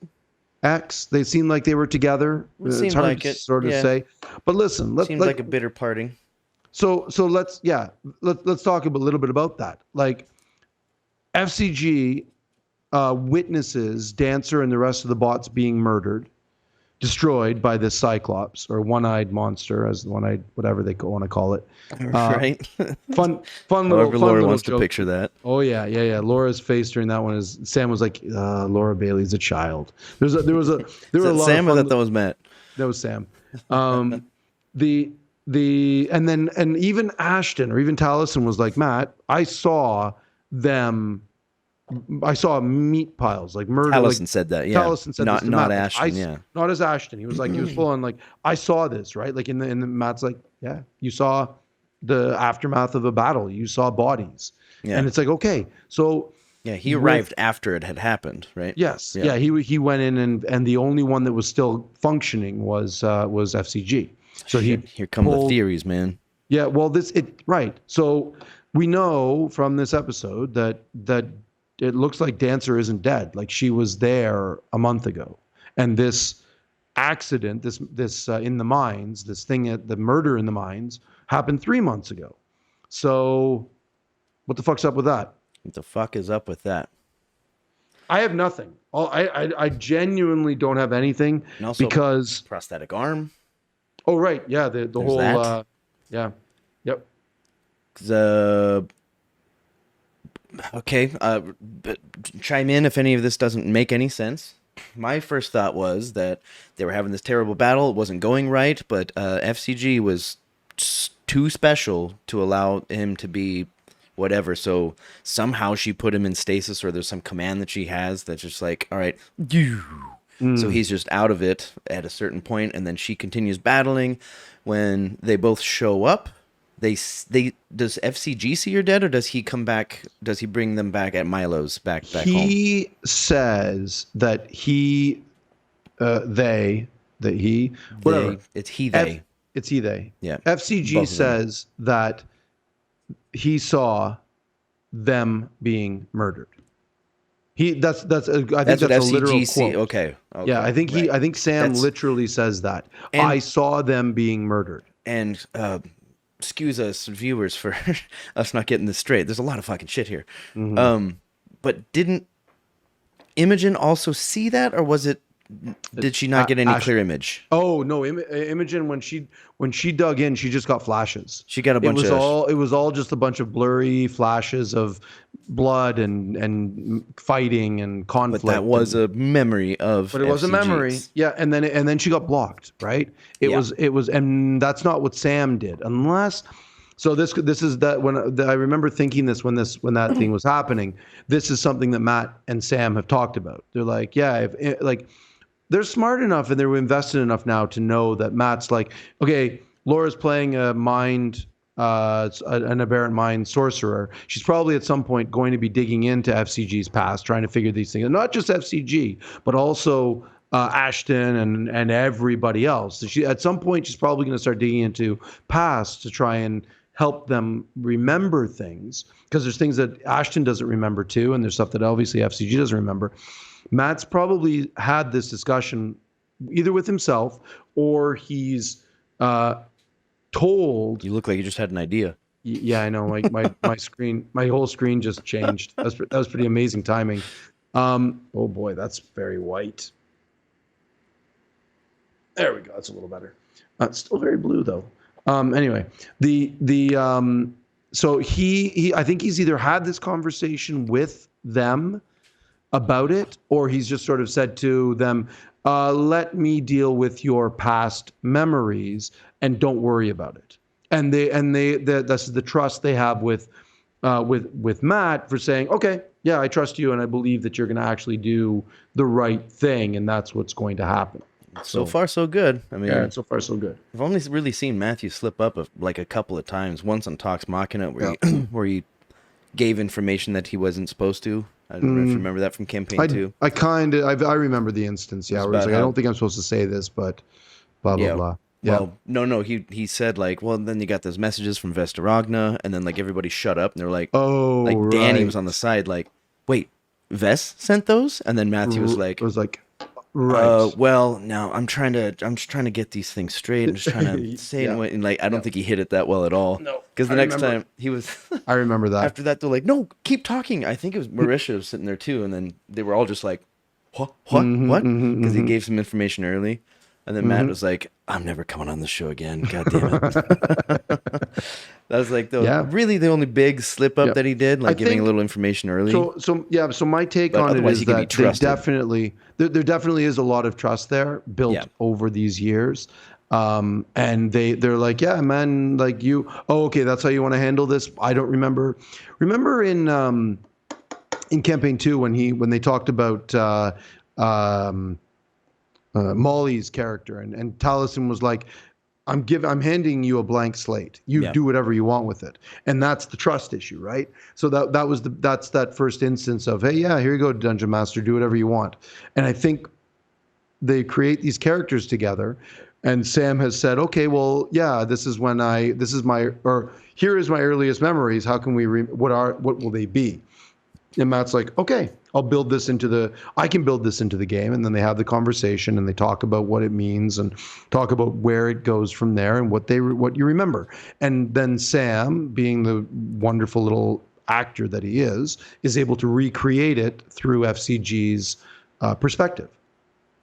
They seemed like they were together. It's hard like to sort of say, but listen, seems like a bitter parting. So let's talk a little bit about that. Like FCG witnesses Dancer and the rest of the bots being murdered, destroyed by this Cyclops or one-eyed monster, as one-eyed whatever they want to call it. Right. Fun However, little Laura wants joke. to picture that. Oh yeah. Laura's face during that one is Sam was like, Laura Bailey's a child. There were a lot Sam, of or fun, that was Matt? That was Sam. And even Ashton or even Taliesin was like, Matt, I saw meat piles, like murder. Taliesin said that, yeah. Taliesin said not this to Matt, Ashton, yeah. Not as Ashton. He was full on like, I saw this, right? Like in the Matt's like, yeah, you saw the aftermath of a battle. You saw bodies. Yeah. And it's like, okay, so yeah, he arrived after it had happened, right? Yes. Yeah. He went in and the only one that was still functioning was FCG. So here come the theories, man. Yeah, well, right. So we know from this episode that it looks like Dancer isn't dead. Like she was there a month ago, and this accident, this in the mines, this thing the murder in the mines happened 3 months ago. So, what the fuck's up with that? What the fuck is up with that? I have nothing. I genuinely don't have anything, and also because prosthetic arm. Oh right, yeah, the whole that. Yeah, yep. Okay, but chime in if any of this doesn't make any sense. My first thought was that they were having this terrible battle. It wasn't going right, but FCG was too special to allow him to be whatever. So somehow she put him in stasis, or there's some command that she has that's just like, all right, so he's just out of it at a certain point, and then she continues battling. When they both show up, does FCG see her dead, or does he come back? Does he bring them back at Milo's back home? He says that it's he, they. It's he, they. Yeah. FCG says that he saw them being murdered. I think that's a literal quote. Okay. Yeah, I think Sam literally says that. I saw them being murdered. And excuse us, viewers, for us not getting this straight. There's a lot of fucking shit here. Mm-hmm. But didn't Imogen also see that, or did she not get any clear image? Oh no, Imogen, when she dug in, she just got flashes. She got a bunch it was all just a bunch of blurry flashes of blood and fighting and conflict. But that was a memory of. But it was a memory, yeah. And then she got blocked, right? It was, and that's not what Sam did, unless. So this is that when I remember thinking this when that thing was happening. This is something that Matt and Sam have talked about. They're like, yeah, they're smart enough and they're invested enough now to know that Matt's like, okay, Laura's playing a mind, an aberrant mind sorcerer. She's probably at some point going to be digging into FCG's past, trying to figure these things, and not just FCG, but also Ashton and everybody else. At some point, she's probably going to start digging into past to try and help them remember things, because there's things that Ashton doesn't remember too, and there's stuff that obviously FCG doesn't remember. Matt's probably had this discussion either with himself or he's told. You look like you just had an idea. Yeah, I know. My screen, my whole screen just changed. That was pretty amazing timing. Oh boy, that's very white. There we go. That's a little better. It's still very blue though. Anyway, so he I think he's either had this conversation with them about it, or he's just sort of said to them, let me deal with your past memories and don't worry about it. And that's the trust they have with Matt for saying, okay, yeah, I trust you and I believe that you're going to actually do the right thing, and that's what's going to happen. So far, so good. I mean, yeah, so far, so good. I've only really seen Matthew slip up like a couple of times. Once on Talks Machina, where where he gave information that he wasn't supposed to. I don't know if you remember that from campaign 2. I remember the instance. Yeah, where it's like, I don't think I'm supposed to say this, but blah blah blah. Yeah. Well, no. He said like, well, then you got those messages from Vesterogna, and then like everybody shut up, and they're like, oh, like right. Danny was on the side, like, wait, Ves sent those, and then Matthew was like, right. Well, now I'm just trying to get these things straight. I'm just trying to say it, and like I don't think he hit it that well at all. No, because the next time he was, I remember that. After that, they're like, no, keep talking. I think it was Marisha was sitting there too, and then they were all just like, what, because he gave some information early. And then Matt was like, I'm never coming on the show again. God damn it. That was like really the only big slip up that he did, like giving a little information early. So my take on it is that there definitely is a lot of trust there built over these years. And they're like, yeah, man, like you, oh, okay, that's how you want to handle this. I don't remember in campaign 2 when they talked about Molly's character, and Taliesin was like, I'm handing you a blank slate. You do whatever you want with it. And that's the trust issue, right? So that's that first instance of, hey, yeah, here you go, Dungeon Master, do whatever you want. And I think they create these characters together, and Sam has said, okay, well, yeah, here is my earliest memories. How can what will they be? And Matt's like, okay, I can build this into the game. And then they have the conversation and they talk about what it means and talk about where it goes from there and what you remember. And then Sam, being the wonderful little actor that he is able to recreate it through FCG's perspective.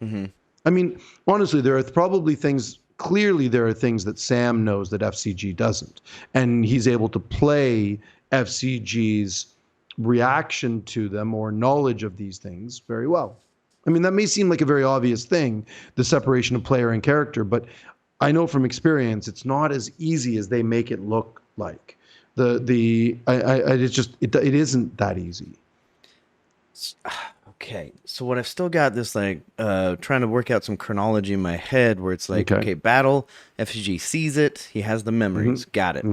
Mm-hmm. I mean, honestly, there are things that Sam knows that FCG doesn't. And he's able to play FCG's reaction to them or knowledge of these things very well. I mean, that may seem like a very obvious thing, the separation of player and character, but I know from experience it's not as easy as they make it look like. It isn't that easy. Okay, so what I've still got this like trying to work out some chronology in my head where it's like, okay, battle, FCG sees it, he has the memories, got it.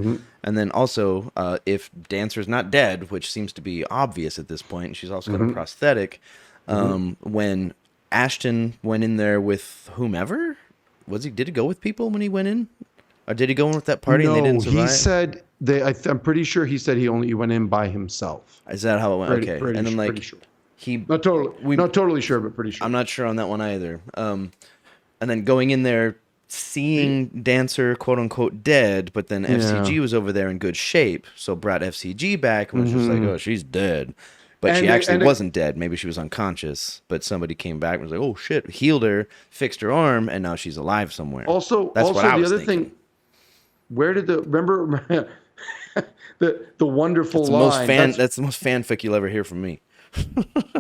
And then also, if Dancer's not dead, which seems to be obvious at this point, she's also got a prosthetic. When Ashton went in there with whomever, did he go with people when he went in? Or did he go in with that party and they didn't survive? He said, I'm pretty sure he said he went in by himself. Is that how it went? Okay. And then like... Sure. Not totally sure, but pretty sure. I'm not sure on that one either. And then going in there, seeing Dancer, quote unquote, dead, but then FCG was over there in good shape, so brought FCG back and was just like, oh, she's dead. But she actually wasn't dead. Maybe she was unconscious, but somebody came back and was like, oh shit, healed her, fixed her arm, and now she's alive somewhere. Also, the other thing, remember the wonderful line? That's the most fanfic you'll ever hear from me.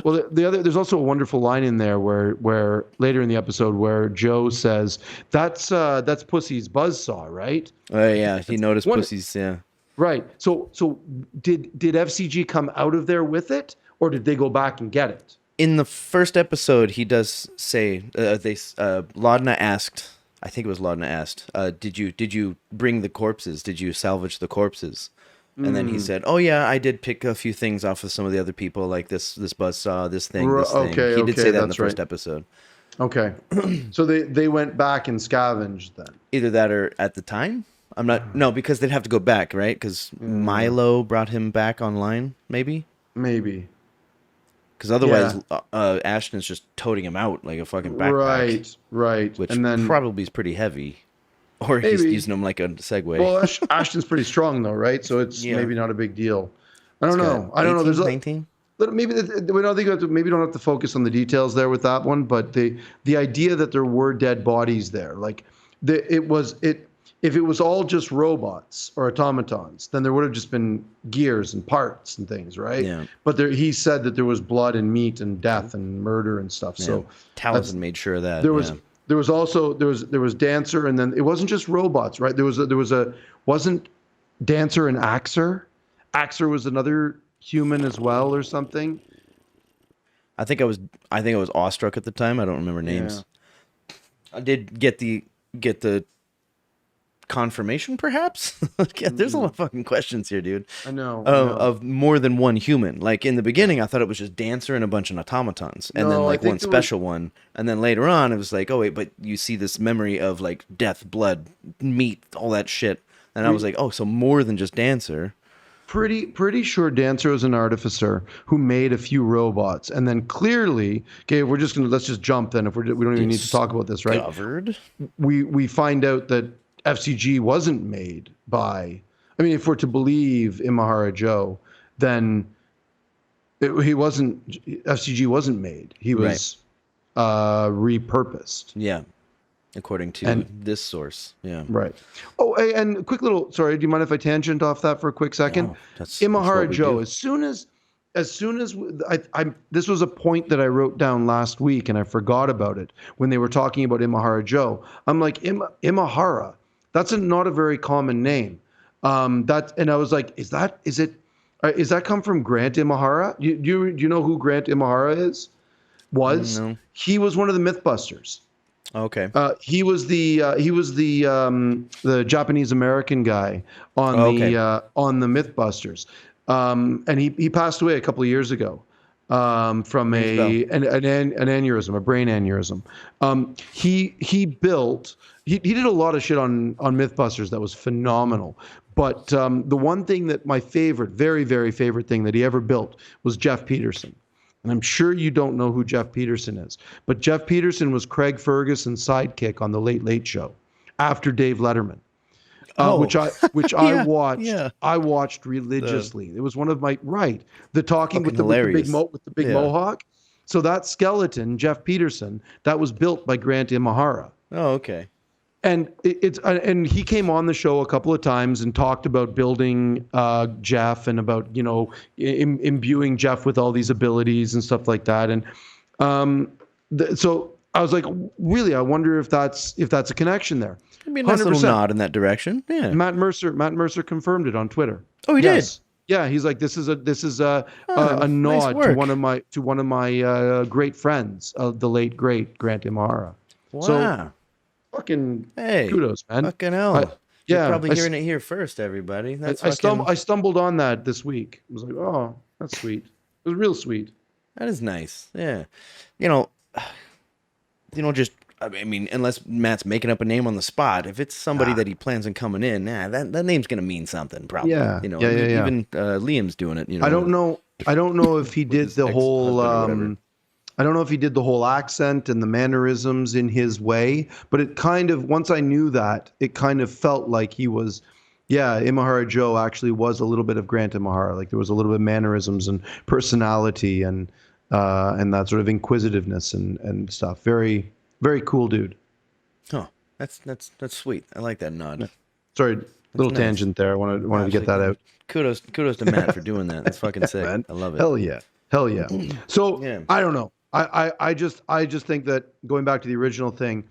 Well, there's also a wonderful line in there where later in the episode where Joe says that's Pussy's buzzsaw, right? Oh yeah, he noticed Pussy's. Yeah, right. So did FCG come out of there with it, or did they go back and get it? In the first episode, he does say Laudna asked. I think it was Laudna asked, "Did you bring the corpses? Did you salvage the corpses?" And then he said, "Oh yeah, I did pick a few things off of some of the other people, like this buzzsaw, this thing, this thing." He did say that in the first episode. Okay, so they went back and scavenged then. Either that or at the time. No, because they'd have to go back, right? Because Milo brought him back online, maybe. Maybe. because otherwise Ashton's just toting him out like a fucking backpack. Right. Which and then probably is pretty heavy. Or maybe, he's using them like a Segway. Well, Ashton's pretty strong though, right? So it's maybe not a big deal. I don't know. 18, There's 19? Maybe we don't think maybe don't have to focus on the details there with that one, but the idea that there were dead bodies there, like if it was all just robots or automatons, then there would have just been gears and parts and things, right? Yeah. But he said that there was blood and meat and death and murder and stuff. Yeah. So Townsend made sure of that. There was also Dancer, and then it wasn't just robots, right? Wasn't Dancer and Axer? Axer was another human as well, or something. I think I was awestruck at the time. I don't remember names. Yeah. I did get the confirmation, perhaps. Yeah, there's a lot of fucking questions here, dude. I know. Of more than one human. Like in the beginning, I thought it was just Dancer and a bunch of automatons, and then like one special one, and then later on, it was like, oh wait, but you see this memory of like death, blood, meat, all that shit, and I was like, oh, so more than just Dancer. Pretty sure Dancer was an artificer who made a few robots, and then clearly, okay, let's just jump then. If we don't even need to talk about this, right? Discovered. We find out that FCG wasn't made by. I mean, if we're to believe Imahara Joe, then FCG wasn't made. He was repurposed. Yeah. According to this source, yeah. Right. Oh, and quick little. Sorry, do you mind if I tangent off that for a quick second? No, Imahara Joe. As soon as this was a point that I wrote down last week, and I forgot about it when they were talking about Imahara Joe. I'm like Imahara. That's not a very common name. And I was like, is that come from Grant Imahara? Do you know who Grant Imahara is? No. He was one of the Mythbusters. Okay. He was the Japanese American guy on the Mythbusters, and he passed away a couple of years ago from an aneurysm, a brain aneurysm. He did a lot of shit on Mythbusters that was phenomenal. But the one thing that my very, very favorite thing that he ever built was Jeff Peterson. And I'm sure you don't know who Jeff Peterson is, but Jeff Peterson was Craig Ferguson's sidekick on the Late Late Show after Dave Letterman, which I watched. Yeah. I watched religiously. It was one of my the talking with the big mohawk. So that skeleton, Jeff Peterson, that was built by Grant Imahara. Oh, okay. And and he came on the show a couple of times and talked about building Jeff and about imbuing Jeff with all these abilities and stuff like that. And so I was like, really, I wonder if that's a connection there. I mean, that's a little nod in that direction. Yeah. Matt Mercer confirmed it on Twitter. Oh, he did. Yeah, he's like, this is a nod nice to one of my great friends, the late great Grant Imahara. Wow. So, fucking kudos, man. Fucking hell. You're probably hearing it here first, everybody. I stumbled on that this week. I was like, oh, that's sweet. It was real sweet. That is nice. Yeah. Just, I mean, unless Matt's making up a name on the spot, if it's somebody that he plans on coming in, that name's going to mean something, probably. Yeah. Even Liam's doing it, I don't know if he did the whole I don't know if he did the whole accent and the mannerisms in his way, but it kind of, once I knew that, it kind of felt like he was, Imahara Joe actually was a little bit of Grant Imahara. Like there was a little bit of mannerisms and personality and that sort of inquisitiveness and stuff. Very, very cool dude. Oh, that's sweet. I like that nod. Sorry, little tangent there. I wanted to get that out. Kudos to Matt for doing that. That's fucking sick. Man. I love it. Hell yeah. So I don't know. I just think that going back to the original thing,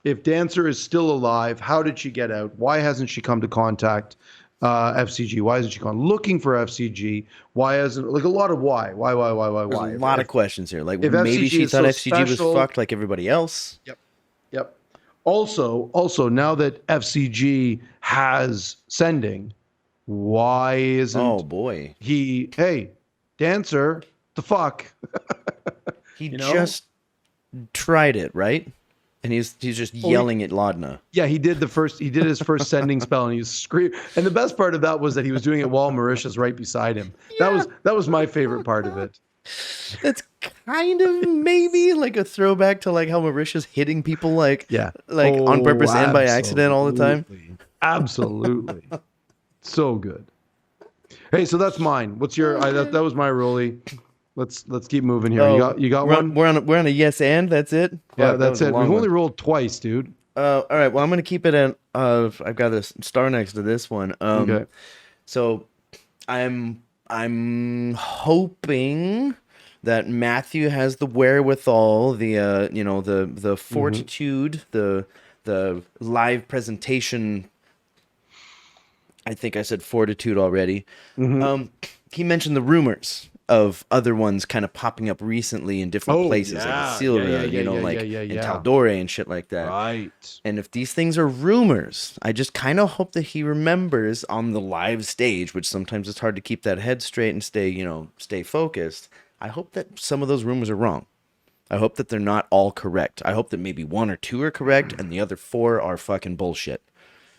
if Dancer is still alive, how did she get out? Why hasn't she come to contact FCG? Why hasn't she gone looking for FCG? Why hasn't, like, a lot of why? There's a lot of questions here. Like, maybe she thought FCG was fucked like everybody else. Yep. Also, now that FCG has sending, why isn't hey, Dancer, the fuck? He just tried it, right? And he's just yelling at Laudna. Yeah, he did his first sending spell, and he was screaming. And the best part of that was that he was doing it while Marisha's right beside him. Yeah. That was my favorite part of it. That's kind of maybe like a throwback to like how Marisha's hitting people like Yeah. on purpose and by accident all the time. Absolutely. So good. Hey, so that's mine. What's your? That was my rollie. Let's keep moving here. You got one? We're on a yes and that's it. Yeah, Fuck, that's it. We've one. only rolled twice, dude. All right. Well, I'm gonna keep it in. I've got a star next to this one. Okay. So I'm hoping that Matthew has the wherewithal, the the fortitude, the live presentation. I think I said fortitude already. He mentioned the rumors of other ones kind of popping up recently in different places, like Silra, in Taldore and shit like that. Right. And if these things are rumors, I just kind of hope that he remembers on the live stage, which sometimes it's hard to keep that head straight and stay focused. I hope that some of those rumors are wrong. I hope that they're not all correct. I hope that maybe 1 or 2 are correct and the other 4 are fucking bullshit.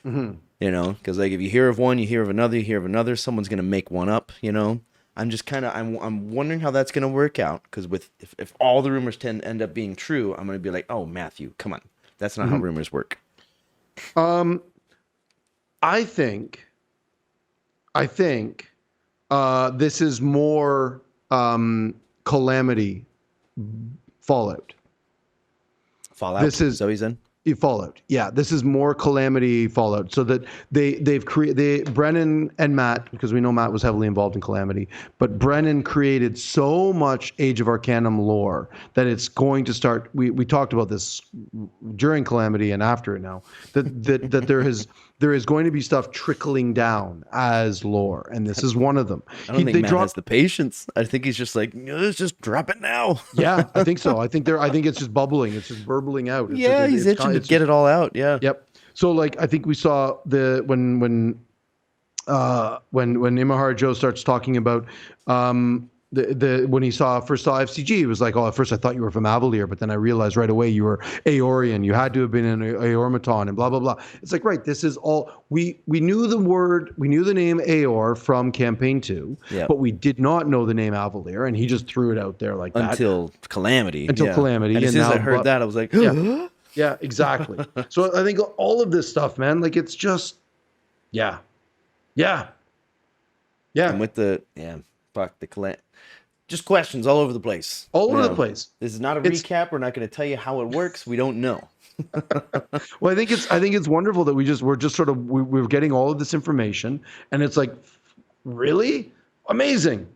Because like if you hear of one, you hear of another, someone's gonna make one up. I'm just kind of I'm wondering how that's gonna work out. Because if all the rumors end up being true, I'm gonna be like, oh Matthew, come on, that's not how rumors work. I think this is more calamity fallout. This is Zoe's in. Fallout. Yeah, this is more calamity fallout. So that they've created Brennan and Matt, because we know Matt was heavily involved in Calamity, but Brennan created so much Age of Arcanum lore that it's going to start. We talked about this during Calamity and after it now. That there is going to be stuff trickling down as lore, and this is one of them. I don't think Matt has the patience. I think he's just like, let's just drop it now. Yeah, I think so. I think it's just bubbling. It's just burbling out. He's itching to get it all out. Yeah. Yep. So like I think we saw when Imahara Joe starts talking about when he first saw FCG, he was like, oh, at first I thought you were from Avalier, but then I realized right away you were Aeorian. You had to have been an Aeormaton and blah, blah, blah. It's like, right, this is all, we knew the name Aeor from Campaign 2, but we did not know the name Avalier, and he just threw it out there like that. Until Calamity. And as soon as I heard that, I was like, yeah, exactly. So I think all of this stuff, man, like it's just, yeah. And with the Calamity. Just questions all over the place. All over the place. This is not a recap. We're not going to tell you how it works. We don't know. Well, I think it's wonderful that we're getting all of this information, and it's like, really amazing.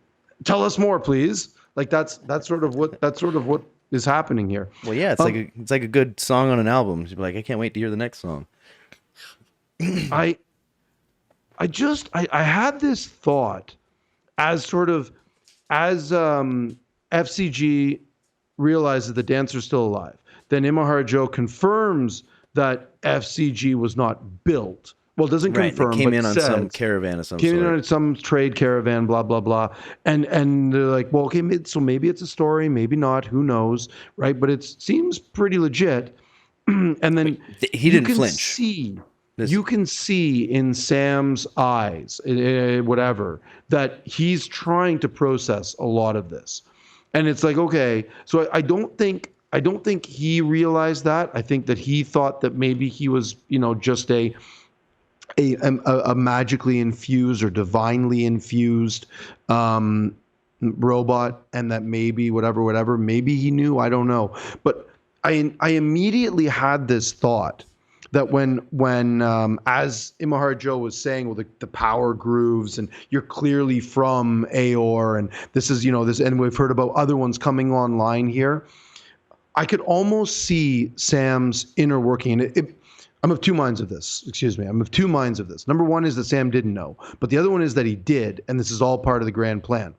Tell us more, please. Like that's sort of what is happening here. Well, yeah, it's like a good song on an album. You'd be like, I can't wait to hear the next song. I had this thought as FCG realizes the dancer's still alive. Then Imahara Joe confirms that FCG was not built. Well, it doesn't confirm, it came but in on some caravan of some came sort. in on some trade caravan, blah, blah, blah. And they're like, well, okay, so maybe it's a story, maybe not, who knows, right? But it seems pretty legit. And then he didn't flinch. You can see in Sam's eyes, whatever, that he's trying to process a lot of this. And it's like, okay, so I don't think he realized that. I think that he thought that maybe he was, just a magically infused or divinely infused robot, and that maybe whatever, maybe he knew, I don't know. But I immediately had this thought that when as Imahara Joe was saying, well, the power grooves, and you're clearly from Aeor, and this is, this, and we've heard about other ones coming online here. I could almost see Sam's inner working. I'm of two minds of this. I'm of two minds of this. Number one is that Sam didn't know, but the other one is that he did, and this is all part of the grand plan.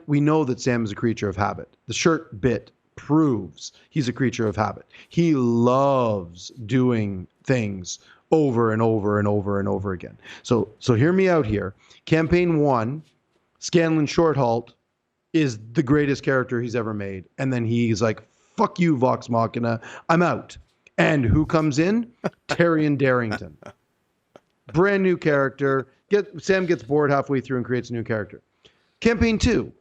We know that Sam is a creature of habit. The shirt bit proves he's a creature of habit. He loves doing things over and over and over and over again. So hear me out here. Campaign 1, Scanlan Shorthalt is the greatest character he's ever made. And then he's like, fuck you, Vox Machina, I'm out. And who comes in? Tyrion Darrington. Brand new character. Sam gets bored halfway through and creates a new character. Campaign 2,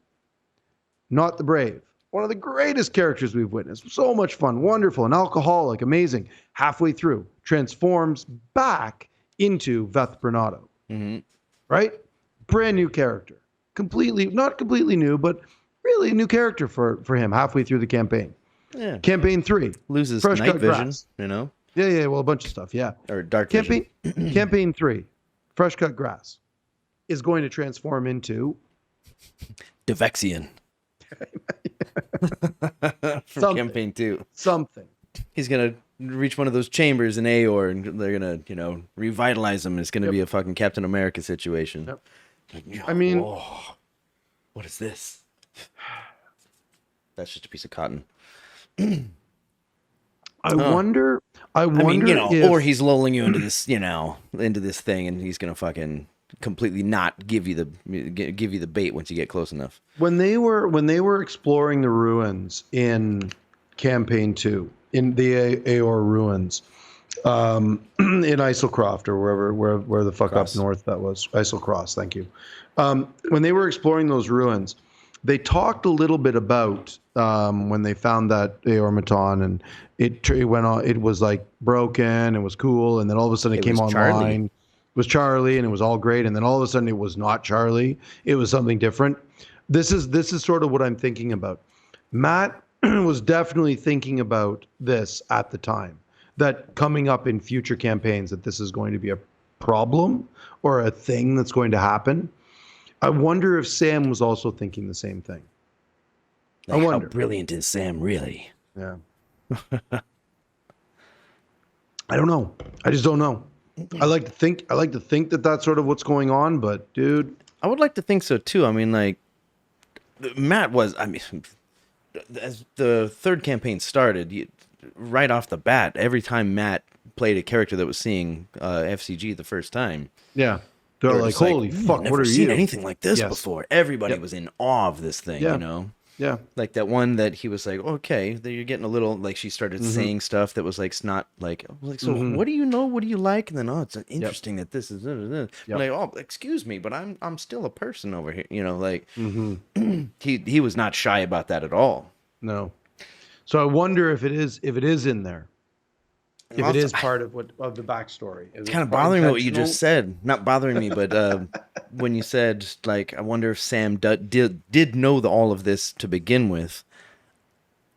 Not the Brave. one of the greatest characters we've witnessed. So much fun, wonderful, an alcoholic, amazing. Halfway through, transforms back into Veth Bernardo. Mm-hmm. Right? Brand new character. Not completely new, but really a new character for him halfway through the campaign. Yeah. Campaign 3. Loses Fresh night cut vision, grass. Yeah, well, a bunch of stuff, yeah. Or dark vision. Campaign 3, Fresh cut grass, is going to transform into Devexian. From campaign 2. Something. He's gonna reach one of those chambers in Aor, and they're gonna, revitalize him. It's gonna be a fucking Captain America situation. Yep. Like, I mean, what is this? That's just a piece of cotton. I wonder if, or he's lulling you into this, into this thing, and he's gonna fucking completely not give you the bait once you get close enough. When they were exploring the ruins in campaign 2, in the Aor ruins, in Islecroft or where the fuck Cross. up north that was, Islecross, thank you. When they were exploring those ruins, they talked a little bit about when they found that Aormaton, and it went on. It was like broken. It was cool, and then all of a sudden it came online. Charlie. It was Charlie, and it was all great. And then all of a sudden it was not Charlie. It was something different. This is sort of what I'm thinking about. Matt was definitely thinking about this at the time, that coming up in future campaigns, that this is going to be a problem or a thing that's going to happen. I wonder if Sam was also thinking the same thing. Like, I wonder. How brilliant is Sam really? Yeah. I don't know. I just don't know. I like to think that that's sort of what's going on, but dude, I would like to think so too. I mean, like, Matt was. I mean, as the third campaign started, right off the bat, every time Matt played a character that was seeing FCG the first time, yeah, they're like, "Holy fuck, what are you?" Never seen anything like this before. Everybody was in awe of this thing, Yeah. Like that one that he was like, okay, you're getting a little, like, she started saying stuff that was like snot, like, so what do you know? What do you like? And then, it's interesting that this is, like, oh, excuse me, but I'm still a person over here, like, he was not shy about that at all. No. So I wonder if it is in there. If it is part of the backstory. It's kind of bothering me what you just said. Not bothering me, but when you said, like, I wonder if Sam did know all of this to begin with.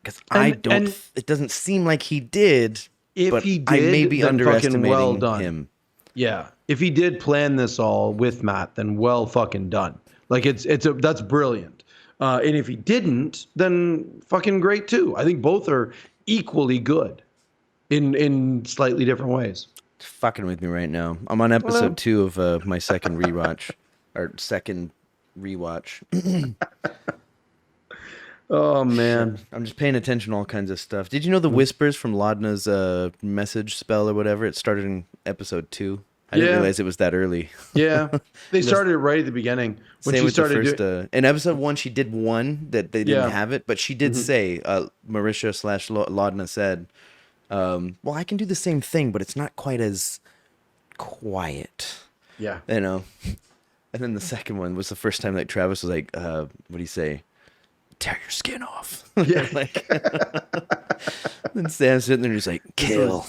Because it doesn't seem like he did. If he did, I may be underestimating well done. him. Yeah. If he did plan this all with Matt, then well fucking done. Like, that's brilliant. And if he didn't, then fucking great too. I think both are equally good. In slightly different ways. It's fucking with me right now. I'm on episode 2 of my second rewatch. Or second rewatch. Oh, man. I'm just paying attention to all kinds of stuff. Did you know the whispers from Laudna's message spell or whatever? It started in episode 2. I didn't realize it was that early. Yeah. They started it right at the beginning. When she started the first, in episode 1, she did one that they didn't have it, but she did say, Marisha/Laudna said, well, I can do the same thing, but it's not quite as quiet. Yeah. And then the second one was the first time that Travis was like, what do you say? Tear your skin off. Yeah. Like, then Sam's sitting there and he's like, kill.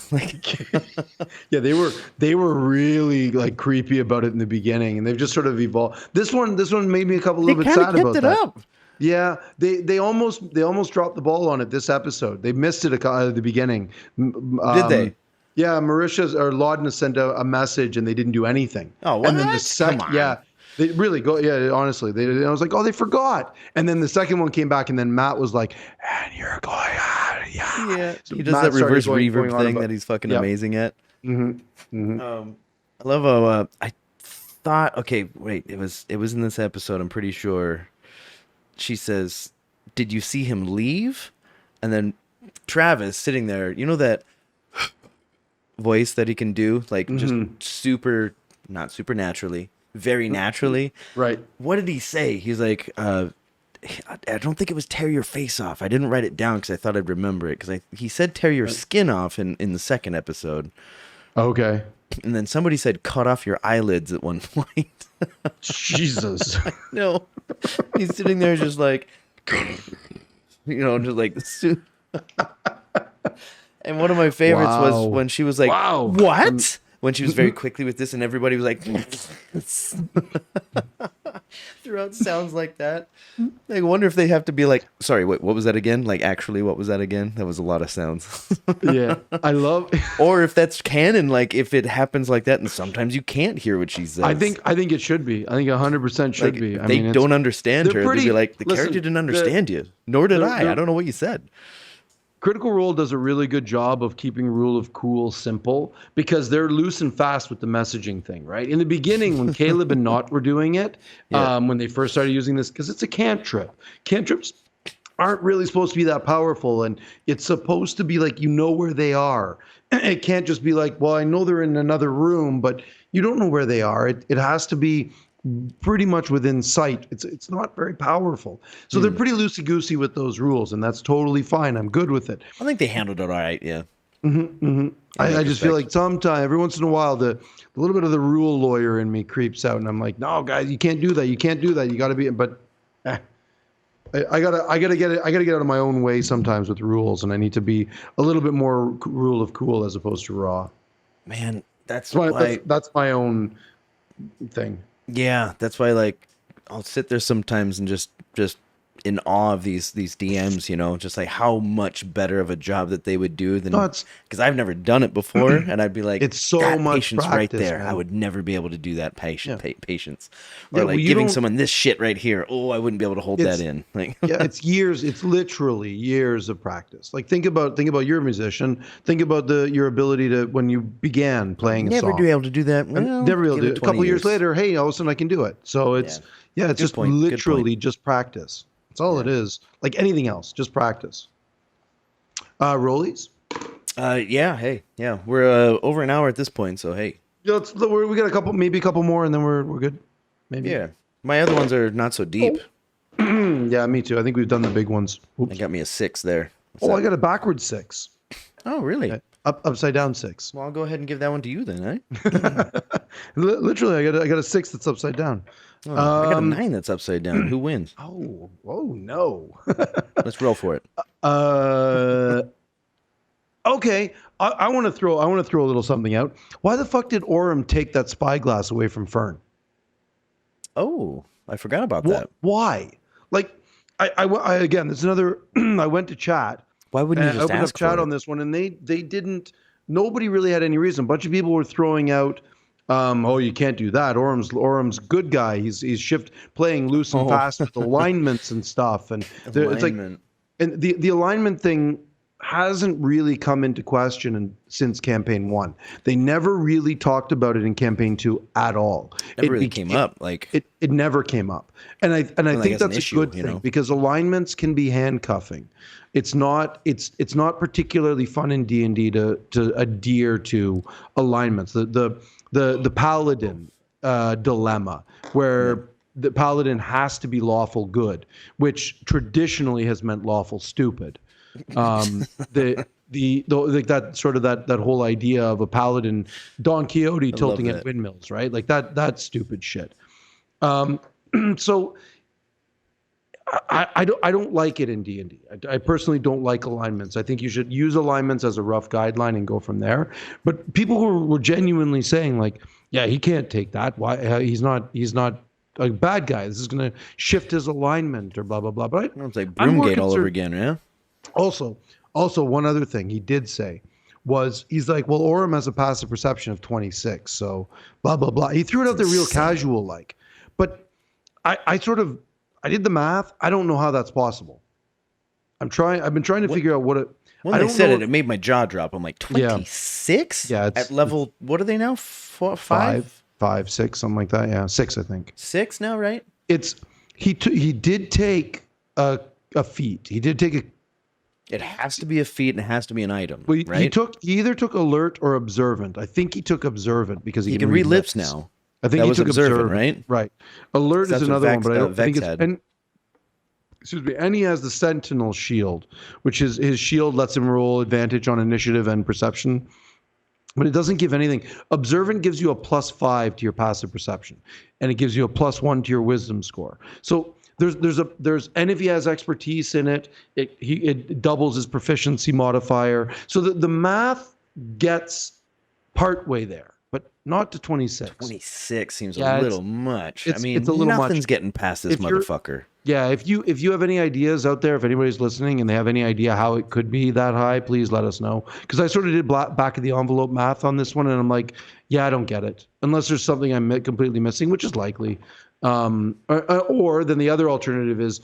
Yeah, they were really like creepy about it in the beginning, and they've just sort of evolved. This one made me a little bit sad about that. Up. Yeah, they almost dropped the ball on it this episode. They missed it at the beginning. Did they? Yeah, Laudna sent a message and they didn't do anything. Oh, what? And then the second, they really go. Yeah, honestly, I was like, oh, they forgot. And then the second one came back, and then Matt was like, and you're going on, yeah. So he does Matt that reverse going reverb thing that he's fucking amazing at. I love how I thought. Okay, wait, it was in this episode. I'm pretty sure. She says, "Did you see him leave?" And then Travis sitting there, that voice that he can do, like just not supernaturally, very naturally. Right. What did he say? He's like, I don't think it was tear your face off. I didn't write it down because I thought I'd remember it, because he said tear your skin off in the second episode. Okay. And then somebody said cut off your eyelids at one point. Jesus. No. He's sitting there just like, just like And one of my favorites was when she was like, "What?" When she was very quickly with this, and everybody was like, throughout sounds like that. I wonder if they have to be like, sorry, wait, what was that again? Like, actually, what was that again? That was a lot of sounds. Yeah, I love. Or if that's canon, like if it happens like that, and sometimes you can't hear what she says. I think it should be. I think 100% should like, be. They don't understand her. They'd be like, the character didn't understand you. Nor did I. I don't know what you said. Critical Role does a really good job of keeping Rule of Cool simple because they're loose and fast with the messaging thing, right? In the beginning, when Caleb and Not were doing it, when they first started using this, because it's a cantrip. Cantrips aren't really supposed to be that powerful, and it's supposed to be like you know where they are. It can't just be like, well, I know they're in another room, but you don't know where they are. It has to be pretty much within sight. It's not very powerful. So they're pretty loosey-goosey with those rules, and that's totally fine. I'm good with it. I think they handled it all right, yeah. I just feel like sometimes, every once in a while, the little bit of the rule lawyer in me creeps out, and I'm like, no, guys, you can't do that. You can't do that. You got to be, but I gotta get out of my own way sometimes with rules, and I need to be a little bit more Rule of Cool as opposed to raw. Man, that's my own thing. Yeah, that's why like I'll sit there sometimes and just in awe of these DMs, just like how much better of a job that they would do than because I've never done it before, and I'd be like, it's so that much patience practice, right there. man. I would never be able to do that patience, or Yeah, like giving someone this shit right here. Oh, I wouldn't be able to hold that in. Like, yeah, it's years. It's literally years of practice. Like think about you're a musician. Think about your ability to when you began playing a song. Never be able to do that. Well, never be able to do it. A couple years later, hey, all of a sudden I can do it. So it's it's just literally just practice. That's all it is. Like anything else, just practice. Rollies? Yeah. We're over an hour at this point, so hey. Yeah, we got maybe a couple more, and then we're good. Maybe. Yeah. My other ones are not so deep. Yeah, me too. I think we've done the big ones. Oops. I got me a 6 there. I got a backwards 6. Oh, really? Upside down 6. Well, I'll go ahead and give that one to you then, eh? Literally, I got a 6 that's upside down. Oh, I got a 9 that's upside down. Who wins? Oh no. Let's roll for it. Okay. I want to throw a little something out. Why the fuck did Orem take that spyglass away from Fern? Oh, I forgot about that. Why? Like, I again, there's another. I went to chat. Why wouldn't you just opened ask up chat for on this one, and they didn't. Nobody really had any reason. A bunch of people were throwing out. You can't do that. Orem's good guy. He's playing loose and fast with alignments and stuff. And it's like, and the alignment thing hasn't really come into question since campaign 1. They never really talked about it in campaign 2 at all. It really came up. Like it never came up. And I think that's a good thing because alignments can be handcuffing. It's not particularly fun in D&D to adhere to alignments. The paladin dilemma where the paladin has to be lawful good, which traditionally has meant lawful stupid. That sort of that whole idea of a paladin Don Quixote tilting at windmills, right? Like that stupid shit. So I don't like it in D&D. I personally don't like alignments. I think you should use alignments as a rough guideline and go from there. But people who were genuinely saying like, yeah, he can't take that. Why? He's not a bad guy. This is going to shift his alignment or blah blah blah. But it's like Broomgate all over again, yeah. Also, one other thing he did say was he's like, well, Orem has a passive perception of 26, so blah blah blah. He threw it out there real casual like, but I did the math. I don't know how that's possible. I've been trying to figure out what it. When they said it made my jaw drop. I'm like 26. Yeah, at level. What are they now? 4, 5, 6, something like that. Yeah, 6, I think. 6 now, right? He did take a feat. He did take a. It has to be a feat and it has to be an item, right? He either took alert or observant. I think he took observant because he can read lips now. I think he took observant, right? Right. Alert is another one, but I don't think it's. And he has the Sentinel shield, which is his shield lets him roll advantage on initiative and perception, but it doesn't give anything. Observant gives you a +5 to your passive perception, and it gives you a +1 to your wisdom score. So and if he has expertise in it, it doubles his proficiency modifier. So the math gets partway there, but not to 26. 26 seems Yeah, a little much. I mean, it's a little nothing's much. getting past this motherfucker. Yeah, if you have any ideas out there, if anybody's listening and they have any idea how it could be that high, please let us know. Because I sort of did back of the envelope math on this one, and I'm like, yeah, I don't get it unless there's something I'm completely missing, which is likely. Or then the other alternative is,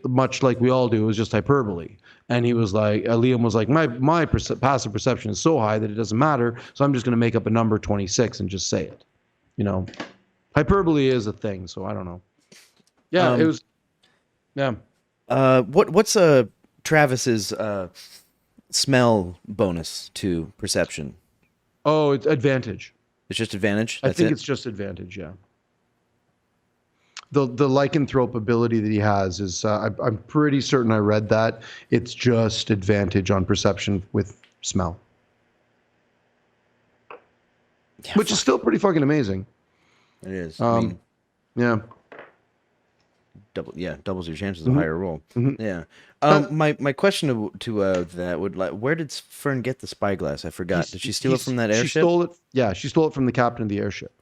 much like we all do, is just hyperbole. And he was like, Liam was like, my passive perception is so high that it doesn't matter, so I'm just going to make up a number 26 and just say it. You know, hyperbole is a thing, so I don't know. Yeah, it was. Yeah. What's Travis's smell bonus to perception? Oh, it's advantage. It's just advantage. I think it's just advantage. Yeah. The lycanthrope ability that he has is I'm pretty certain I read that it's just advantage on perception with smell, which is still pretty fucking amazing. It is. Yeah. Doubles your chances of higher roll. Yeah. My question to that would where did Fern get the spyglass? I forgot. Did she steal it from that airship? She stole it. Yeah, she stole it from the captain of the airship.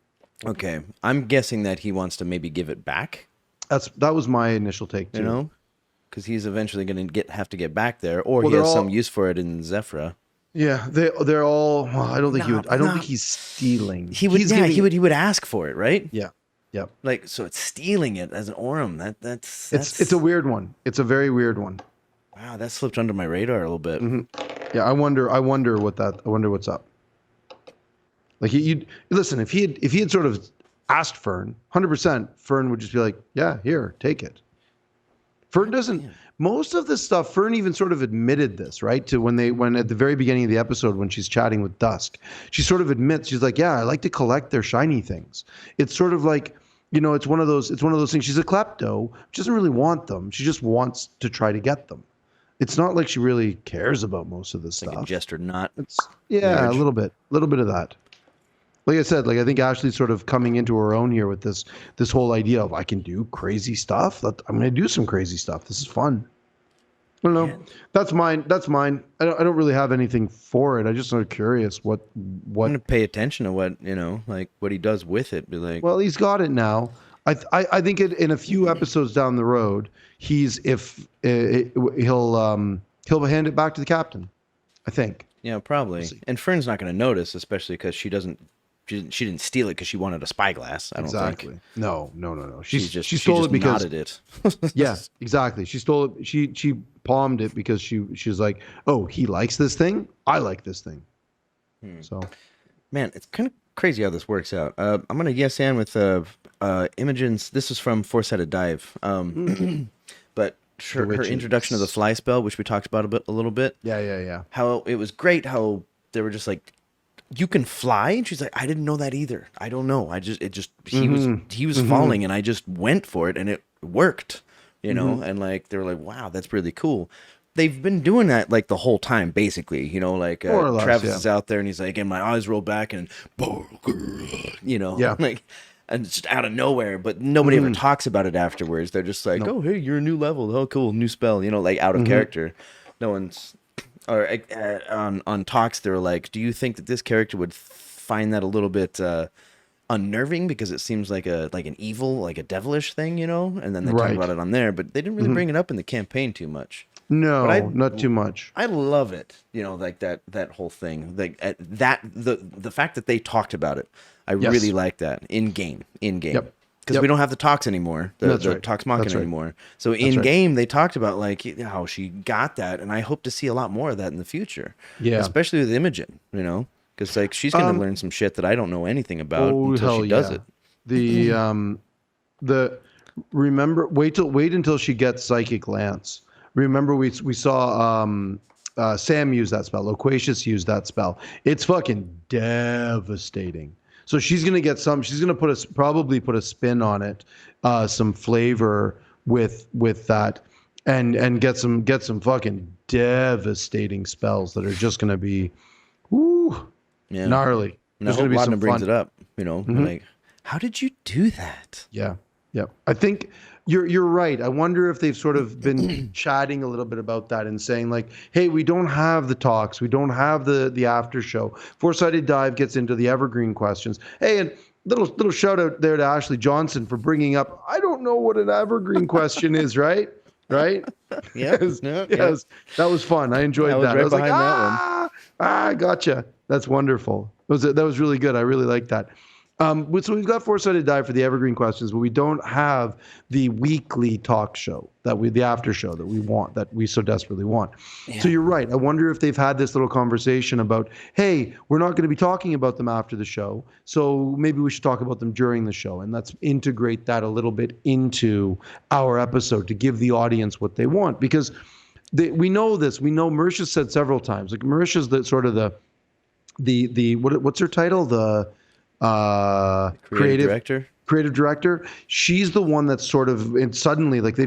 Okay, I'm guessing that he wants to maybe give it back. That was my initial take too. You know, because he's eventually going to have to get back there, or he has some use for it in Zephyra. Yeah, they're all. Well, I don't think he would. I don't think he's stealing. He would. He would ask for it, right? Yeah. Yep. Like, so it's stealing it as an Aurum. That's it's a weird one. It's a very weird one. Wow, that slipped under my radar a little bit. Yeah, I wonder what's up. Like you listen, if he had sort of asked Fern, 100%, Fern would just be like, yeah, here, take it. Fern doesn't. Most of this stuff, Fern even sort of admitted this, right? To when at the very beginning of the episode, when she's chatting with Dusk, she sort of admits, she's like, yeah, I like to collect their shiny things. It's sort of like, it's one of those things. She's a klepto. She doesn't really want them. She just wants to try to get them. It's not like she really cares about most of this stuff. Like a jest or not. A little bit of that. Like I said, I think Ashley's sort of coming into her own here with this whole idea of I can do crazy stuff. I'm going to do some crazy stuff. This is fun. I don't know. Yeah. That's mine. I don't really have anything for it. I just sort of curious what. I'm going to pay attention to what what he does with it. Be like, well, he's got it now. I think in a few episodes down the road, he'll hand it back to the captain. I think. Yeah, probably. We'll and Fern's not going to notice, especially because she didn't steal it because she wanted a spyglass. I don't think. No. She stole it because nodded it. Yeah, exactly. She stole it. She palmed it because she was like, oh, he likes this thing. I like this thing. So, man, it's kind of crazy how this works out. I'm gonna yes and with Imogen's. This is from Four-Sided Dive. But her introduction of the fly spell, which we talked about a little bit. Yeah. How it was great. How they were just like, you can fly, and she's like, I didn't know that either. I don't know. He was falling, and I just went for it, and it worked. And they were like, wow, that's really cool. They've been doing that the whole time, basically. Travis is out there, and he's like, and my eyes roll back, and and it's just out of nowhere, but nobody ever talks about it afterwards. They're just like, oh, hey, you're a new level. Oh, cool, new spell. Out of character. No one's. Or on talks, they were like, do you think that this character would find that a little bit unnerving because it seems like an evil, like a devilish thing, And then they talk about it on there, but they didn't really bring it up in the campaign too much. No, not too much. I love it, that whole thing, the fact that they talked about it. I really like that in game. Yep. Because we don't have the talks anymore, the talks mocking anymore. So in game, they talked about how she got that, and I hope to see a lot more of that in the future. Yeah, especially with Imogen, because she's going to learn some shit that I don't know anything about until she does it. Wait until she gets Psychic Lance. Remember, we saw Sam use that spell. Loquacious used that spell. It's fucking devastating. So she's gonna get some. She's gonna probably put a spin on it, some flavor with that, and get some fucking devastating spells that are just gonna be, gnarly. And I hope Wadna brings it up. Like, how did you do that? Yeah. I think You're right. I wonder if they've sort of been chatting a little bit about that and saying like, hey, we don't have the talks, we don't have the after show. Four-Sided Dive gets into the evergreen questions. Hey, and little shout out there to Ashley Johnson for bringing up. I don't know what an evergreen question is, right? Right? Yep. Yes, Yep. yes, that was fun. I enjoyed I was that. right I was like, behind that one. gotcha. That's wonderful. That was really good. I really like that. So we've got Four-Sided Dive for the evergreen questions, but we don't have the weekly talk show the after show that we so desperately want. Yeah. So you're right. I wonder if they've had this little conversation about, hey, we're not going to be talking about them after the show, so maybe we should talk about them during the show, and let's integrate that a little bit into our episode to give the audience what they want, because we know this. We know Marisha said several times. Like Marisha's the sort of what's her title? The creative director. She's the one that's sort of, and suddenly like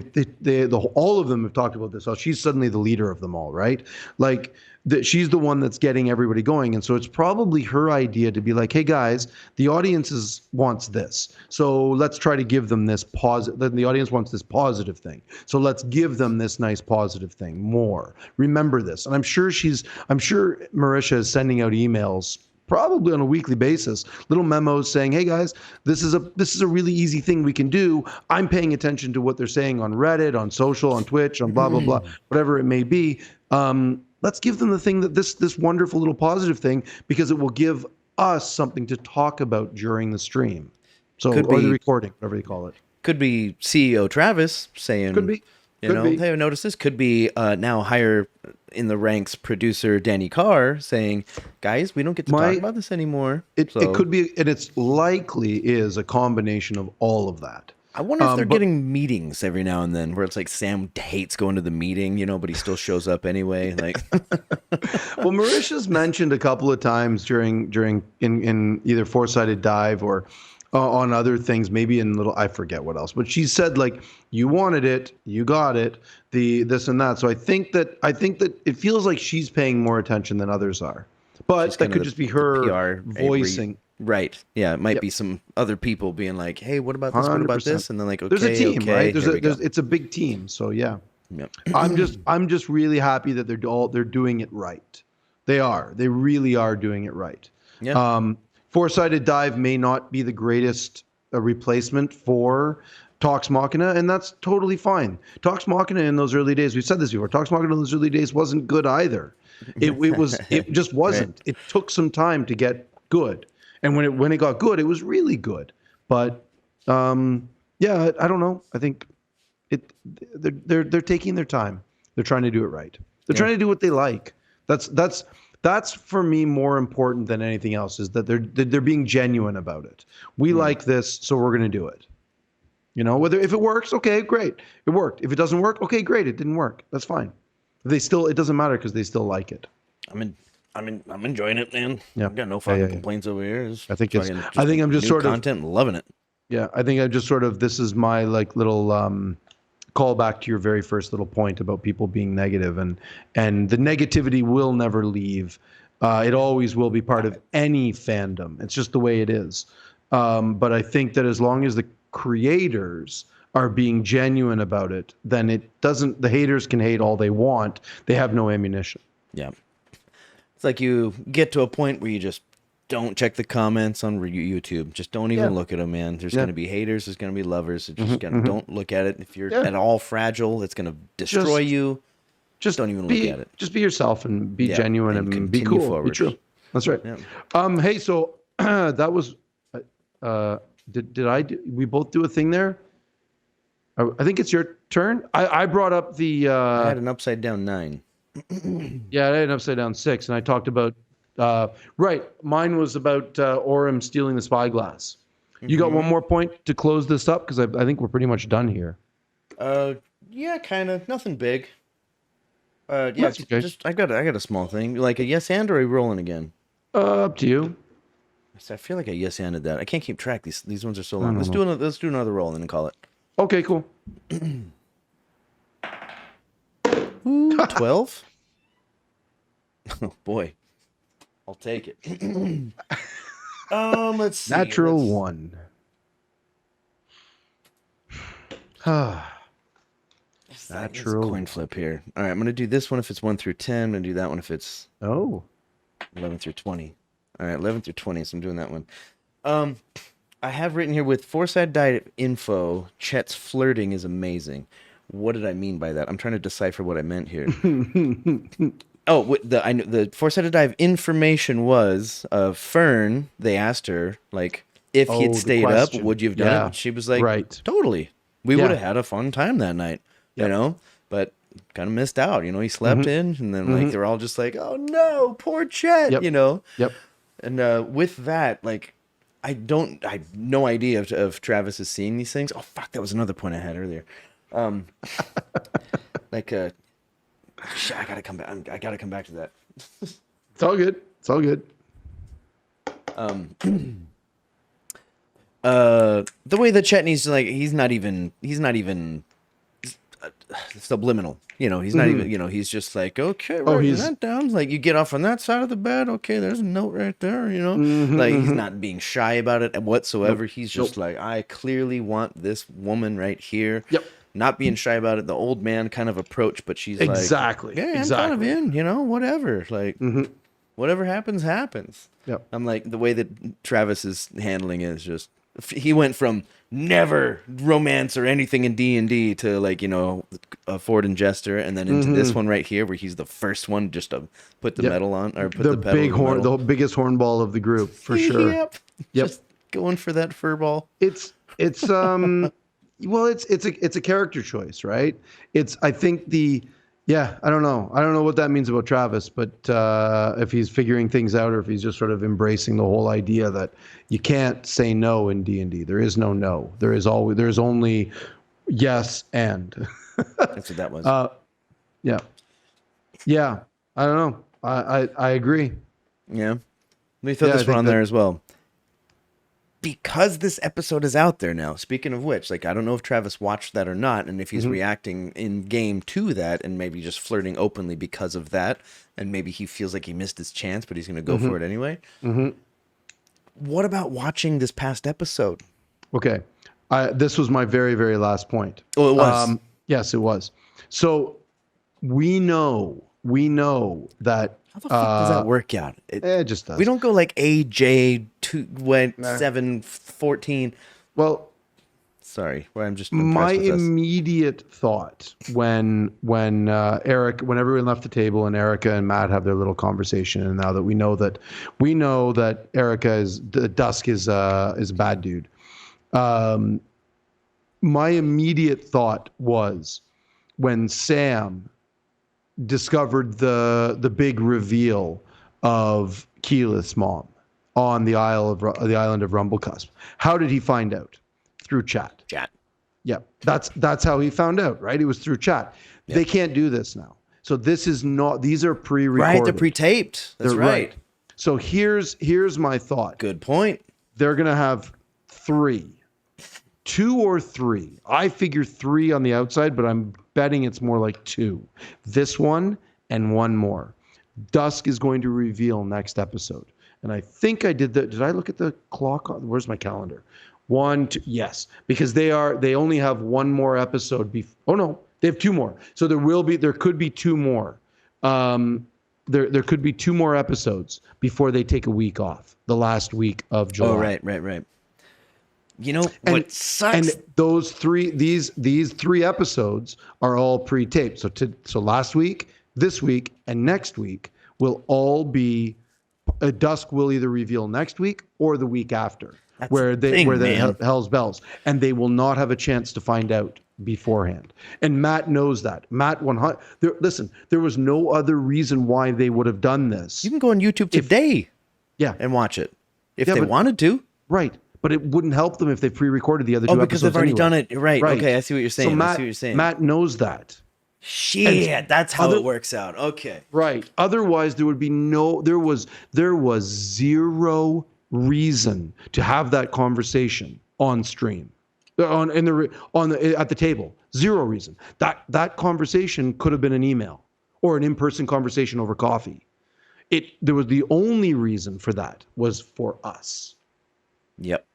all of them have talked about this. So she's suddenly the leader of them all, right? Like she's the one that's getting everybody going, and so it's probably her idea to be like, hey guys, the audience wants this, so let's try to give them this positive. The audience wants this positive thing, so let's give them this nice positive thing more. Remember this, and I'm sure Marisha is sending out emails probably on a weekly basis, little memos saying, hey guys, this is a really easy thing we can do. I'm paying attention to what they're saying on Reddit, on social, on Twitch, on blah, blah, blah, whatever it may be. Let's give them the thing that this wonderful little positive thing, because it will give us something to talk about during the stream. So, or the recording, whatever you call it. Could be CEO Travis saying, could be. Hey, notice this. Could be now higher in the ranks producer Danny Carr saying, guys, we don't get to talk about this anymore. It could be, and it's likely is a combination of all of that. I wonder if they're getting meetings every now and then where it's like Sam hates going to the meeting, but he still shows up anyway. Like, well, Marisha's mentioned a couple of times in either Four-Sided Dive or on other things, maybe in I forget what else, but she said like, you wanted it, you got it, this and that. So I think that it feels like she's paying more attention than others are, but that could just be her voicing. Right. Yeah. It might be some other people being like, hey, what about this? 100%. What about this? And then like, okay, there's a team, okay, right? It's a big team. So yeah. Yep. I'm just really happy that they're doing it right. They really are doing it right. Yeah. Four-Sided Dive may not be the greatest replacement for Talks Machina, and that's totally fine. Talks Machina in those early days, we've said this before, Talks Machina in those early days wasn't good either. It just wasn't. Right. It took some time to get good. And when it got good, it was really good. But yeah, I don't know. I think they're taking their time. They're trying to do it right. They're trying to do what they like. That's for me more important than anything else, is that they're being genuine about it. We like this, so we're going to do it. If it works, okay, great, it worked. If it doesn't work, okay, great, it didn't work. That's fine. It doesn't matter because they still like it. I'm enjoying it, man. Yeah. I've got no fucking complaints over here. I think I'm just sort of content, loving it. Yeah, I think I'm just sort of, this is my like little call back to your very first little point about people being negative, and the negativity will never leave. It always will be part of any fandom. It's just the way it is. But I think that as long as the creators are being genuine about it, then the haters can hate all they want. They have no ammunition. Yeah. It's like you get to a point where you just don't check the comments on YouTube. Just don't even look at them, man. There's going to be haters. There's going to be lovers. Don't look at it. If you're at all fragile, it's going to destroy you. Just don't even look at it. Just be yourself and be genuine and be cool. Forward. Be true. That's right. Yeah. Hey, so that was. We both do a thing there? I think it's your turn. I brought up the. I had an upside down 9. Yeah, I had an upside down 6, and I talked about. Right, mine was about Orem stealing the spyglass. You got one more point to close this up, because I think we're pretty much done here. Yeah, kind of. Nothing big. Yeah, that's okay. Just I got a small thing, like a yes and or a rolling again. Up to you. I feel like I yes anded that. I can't keep track. These ones are so long. Let's do another roll and then call it. Okay, cool. Ooh, 12. Oh boy, I'll take it. Let's see. Natural 1. It's a coin flip here. All right, I'm gonna do this one if it's 1 through 10. I'm gonna do that one if it's 11 through 20. All right, 11 through 20. So I'm doing that one. I have written here with Foresight Diet info. Chet's flirting is amazing. What did I mean by that? I'm trying to decipher what I meant here. The Foresight Dive information was Fern. They asked her like if he'd stayed up, would you have done it? And she was like, right. Totally. We would have had a fun time that night, you know. But kind of missed out, you know. He slept in, and then like they're all just like, "Oh no, poor Chet," you know. Yep. And with that, like, I have no idea if Travis is seeing these things. Oh fuck, that was another point I had earlier. Shit, I gotta come back. I gotta come back to that. It's all good. It's all good. The way that Chetney's like, he's not even subliminal. You know, he's not even. You know, he's just like, okay, writing that down. Like, you get off on that side of the bed. Okay, there's a note right there. You know, like he's not being shy about it whatsoever. He's just like, I clearly want this woman right here. Yep. Not being shy about it, the old man kind of approach, but she's exactly. like, yeah, I'm kind of in, you know, whatever. Like, whatever happens, happens. Yep. I'm like, the way that Travis is handling it is just, he went from never romance or anything in D&D to like, you know, Ford and Jester, and then into this one right here where he's the first one just to put the medal on, or put the pedal big horn, the biggest hornball of the group for sure. Yep. Just going for that fur ball. It's well, it's a character choice, right? I think I don't know what that means about Travis, but if he's figuring things out or if he's just sort of embracing the whole idea that you can't say no in D&D. There is no. There's only yes and. That's what that was. Yeah. I don't know. I agree. Yeah. Let me throw this one on there as well. Because this episode is out there now, speaking of which, like, I don't know if Travis watched that or not, and if he's reacting in game to that, and maybe just flirting openly because of that, and maybe he feels like he missed his chance, but he's going to go for it anyway. What about watching this past episode? Okay. This was my very, very last point. Oh, it was? Yes, it was. So we know that... How the fuck does that work out? It just does. We don't go like AJ 7 14. Well, sorry, I'm just my immediate thought when everyone left the table and Erica and Matt have their little conversation, and now that we know that Erica Dusk is a bad dude. My immediate thought was when Sam discovered the big reveal of Keyleth's mom on the island of Rumblecusp. How did he find out? Through chat. Yeah, that's how he found out, right? It was through chat. Yep. They can't do this now. So this is not. These are pre-recorded. Right, they're pre-taped. That's right. So here's my thought. Good point. They're gonna have 2 or 3. I figure 3 on the outside, but I'm betting it's more like 2. This one and one more. Dusk is going to reveal next episode. And I think I did that. Did I look at the clock? Where's my calendar? 1, 2. Yes, because they only have one more episode. Oh no, they have 2 more. So there could be 2 more. There could be 2 more episodes before they take a week off. The last week of July. Oh, right. You know what sucks? And these 3 episodes are all pre-taped. So last week, this week, and next week will all be. Dusk will either reveal next week or the week after, where Hell's Bells, and they will not have a chance to find out beforehand. And Matt knows that. Matt 100. Listen, there was no other reason why they would have done this. You can go on YouTube today, and watch it if they wanted to. Right. But it wouldn't help them if they pre-recorded the other 2 episodes. Oh, because they've already done it. Right. Okay, I see what you're saying. So Matt knows that. Shit, that's how it works out. Okay. Right. Otherwise, there would be there was 0 reason to have that conversation on stream, at the table. 0 reason. That conversation could have been an email or an in-person conversation over coffee. There was the only reason for that was for us. Yep.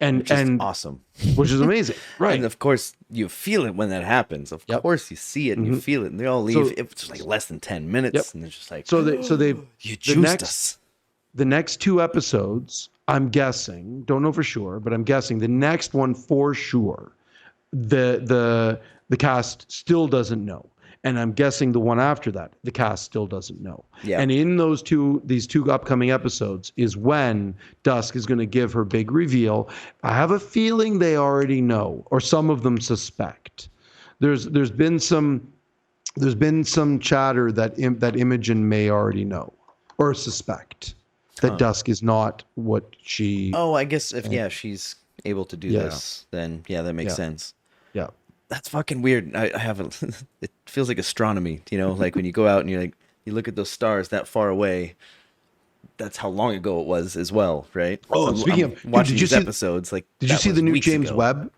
which is awesome. Which is amazing, right? And of course, you feel it when that happens. Of course, you see it and you feel it, and they all leave. It's like less than 10 minutes, and they're just like, you juiced us. The next 2 episodes, I'm guessing, don't know for sure, but I'm guessing the next one for sure, the cast still doesn't know. And I'm guessing the one after that, the cast still doesn't know. Yeah. And in these two upcoming episodes is when Dusk is going to give her big reveal. I have a feeling they already know, or some of them suspect. There's been some chatter that Imogen may already know or suspect that Dusk is not what she. Oh, I guess if she's able to do this, then that makes sense. Yeah. That's fucking weird. I haven't. It feels like astronomy, like when you go out and you look at those stars that far away. That's how long ago it was as well, right? Oh, speaking of watching these episodes, like did you see the new James Webb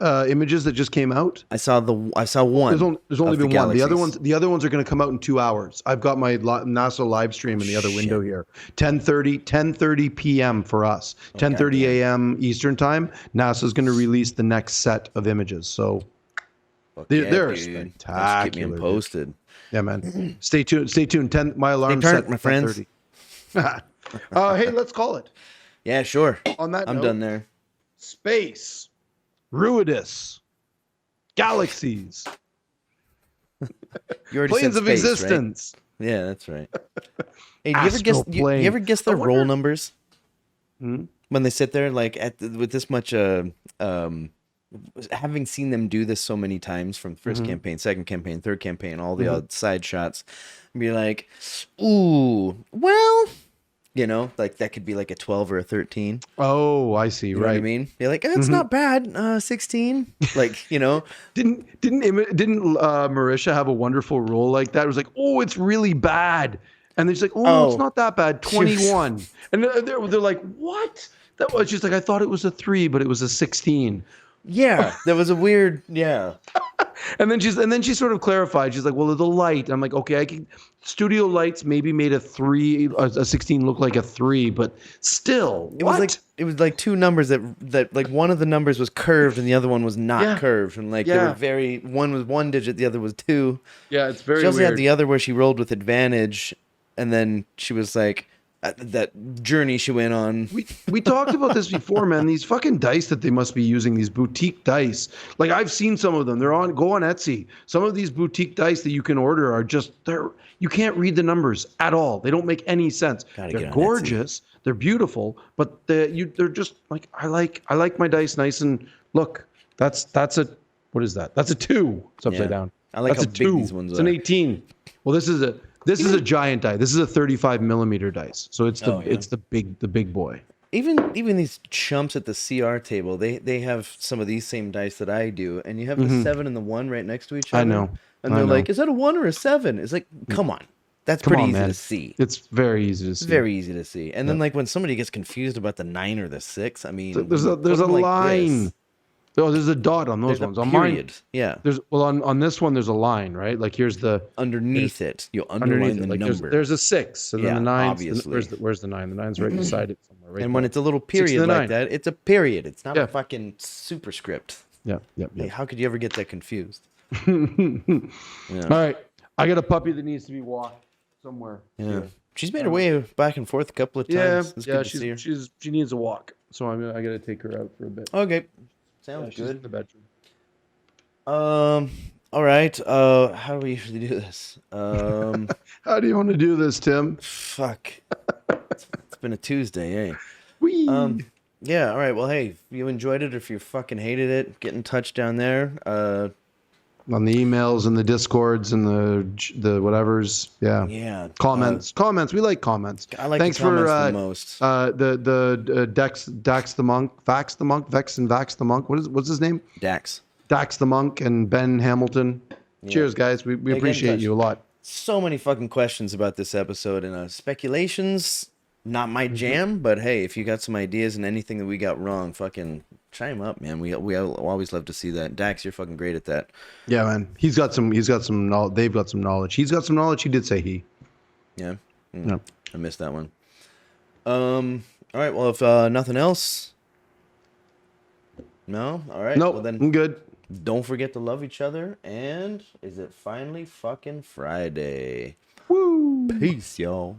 images that just came out? I saw one. There's only been one. The other ones are going to come out in 2 hours. I've got my NASA live stream in the other window here. 10:30 p.m. for us. 10:30 a.m. Eastern time. NASA's going to release the next set of images. So. They're spectacular. Keep me posted. Yeah, man. Stay tuned. My alarm set, my friends. Hey, let's call it. Yeah, sure. On that note, I'm done there. Space, Ruidus, galaxies, planes of existence. Right? Yeah, that's right. Hey, you ever guess their roll numbers? When they sit there with this much having seen them do this so many times from first campaign, second campaign, third campaign, all the odd side shots, and be like, ooh, well, that could be like a 12 or a 13. Oh, I see. You know what I mean? You're like, it's not bad. 16. Didn't Marisha have a wonderful role like that? It was like, oh, it's really bad. And they're just like, oh, it's not that bad. 21. And they're like, what? That was just like, I thought it was a 3, but it was a 16. Yeah, that was a weird, and then she sort of clarified. She's like, well, the light. I'm like, okay, studio lights maybe made a 16 look like a 3, but still, it was like 2 numbers that like one of the numbers was curved and the other one was not curved, and they were one was 1 digit, the other was 2. Yeah, it's very. She also weird. had the other where she rolled with advantage, and then she was like. That journey she went on. We talked about this before, man. These fucking dice that they must be using, these boutique dice. Like I've seen some of them. Go on Etsy. Some of these boutique dice that you can order are just you can't read the numbers at all. They don't make any sense. They're gorgeous. They're beautiful, but they're just like I like my dice nice and look. That's a what is that? That's a 2. It's upside down. I like that's how big these ones are. It's an 18. Well, this is a giant die. This is a 35 millimeter dice, so it's the big boy. Even these chumps at the CR table, they have some of these same dice that I do, and you have the 7 and the 1 right next to each other. I know, and they're like, "Is that a 1 or a 7?" It's like, come on, that's pretty easy to see. It's very easy to see. Very easy to see. And then when somebody gets confused about the 9 or the 6, I mean, there's a line. Oh, there's a dot on those ones. On period. Yeah. On this one there's a line, right? Like here's the underneath it. You underline the number. There's a 6, and then the 9. Obviously. Where's the 9? The 9's right beside it somewhere. Right. And when it's a little period like that, it's a period. It's not a fucking superscript. Yeah. Like, how could you ever get that confused? All right, I got a puppy that needs to be walked somewhere. Yeah. She's made her way back and forth a couple of times. She needs a walk, so I got to take her out for a bit. Okay. Sounds good. In the bedroom. All right. How do we usually do this? How do you want to do this, Tim? Fuck. It's been a Tuesday, eh? Whee. Yeah. All right. Well, hey, if you enjoyed it, or if you fucking hated it, get in touch down there. On the emails and the discords and the whatevers, yeah. Comments. We like comments. I like the comments the most. The Dax the monk, Vax the monk, Vex and Vax the monk. What's his name? Dax the monk and Ben Hamilton. Yeah. Cheers, guys. We appreciate you a lot. So many fucking questions about this episode, and speculations. Not my jam, but hey, if you got some ideas and anything that we got wrong, fucking chime up, man. We always love to see that. Dax, you're fucking great at that. Yeah, man. He's got some knowledge. They've got some knowledge. He's got some knowledge. He did say he. Yeah. Yeah. I missed that one. All right. Well, if nothing else, No? All right. Nope, Well, then I'm good. don't forget to love each other. And is it finally fucking Friday? Woo! Peace, y'all.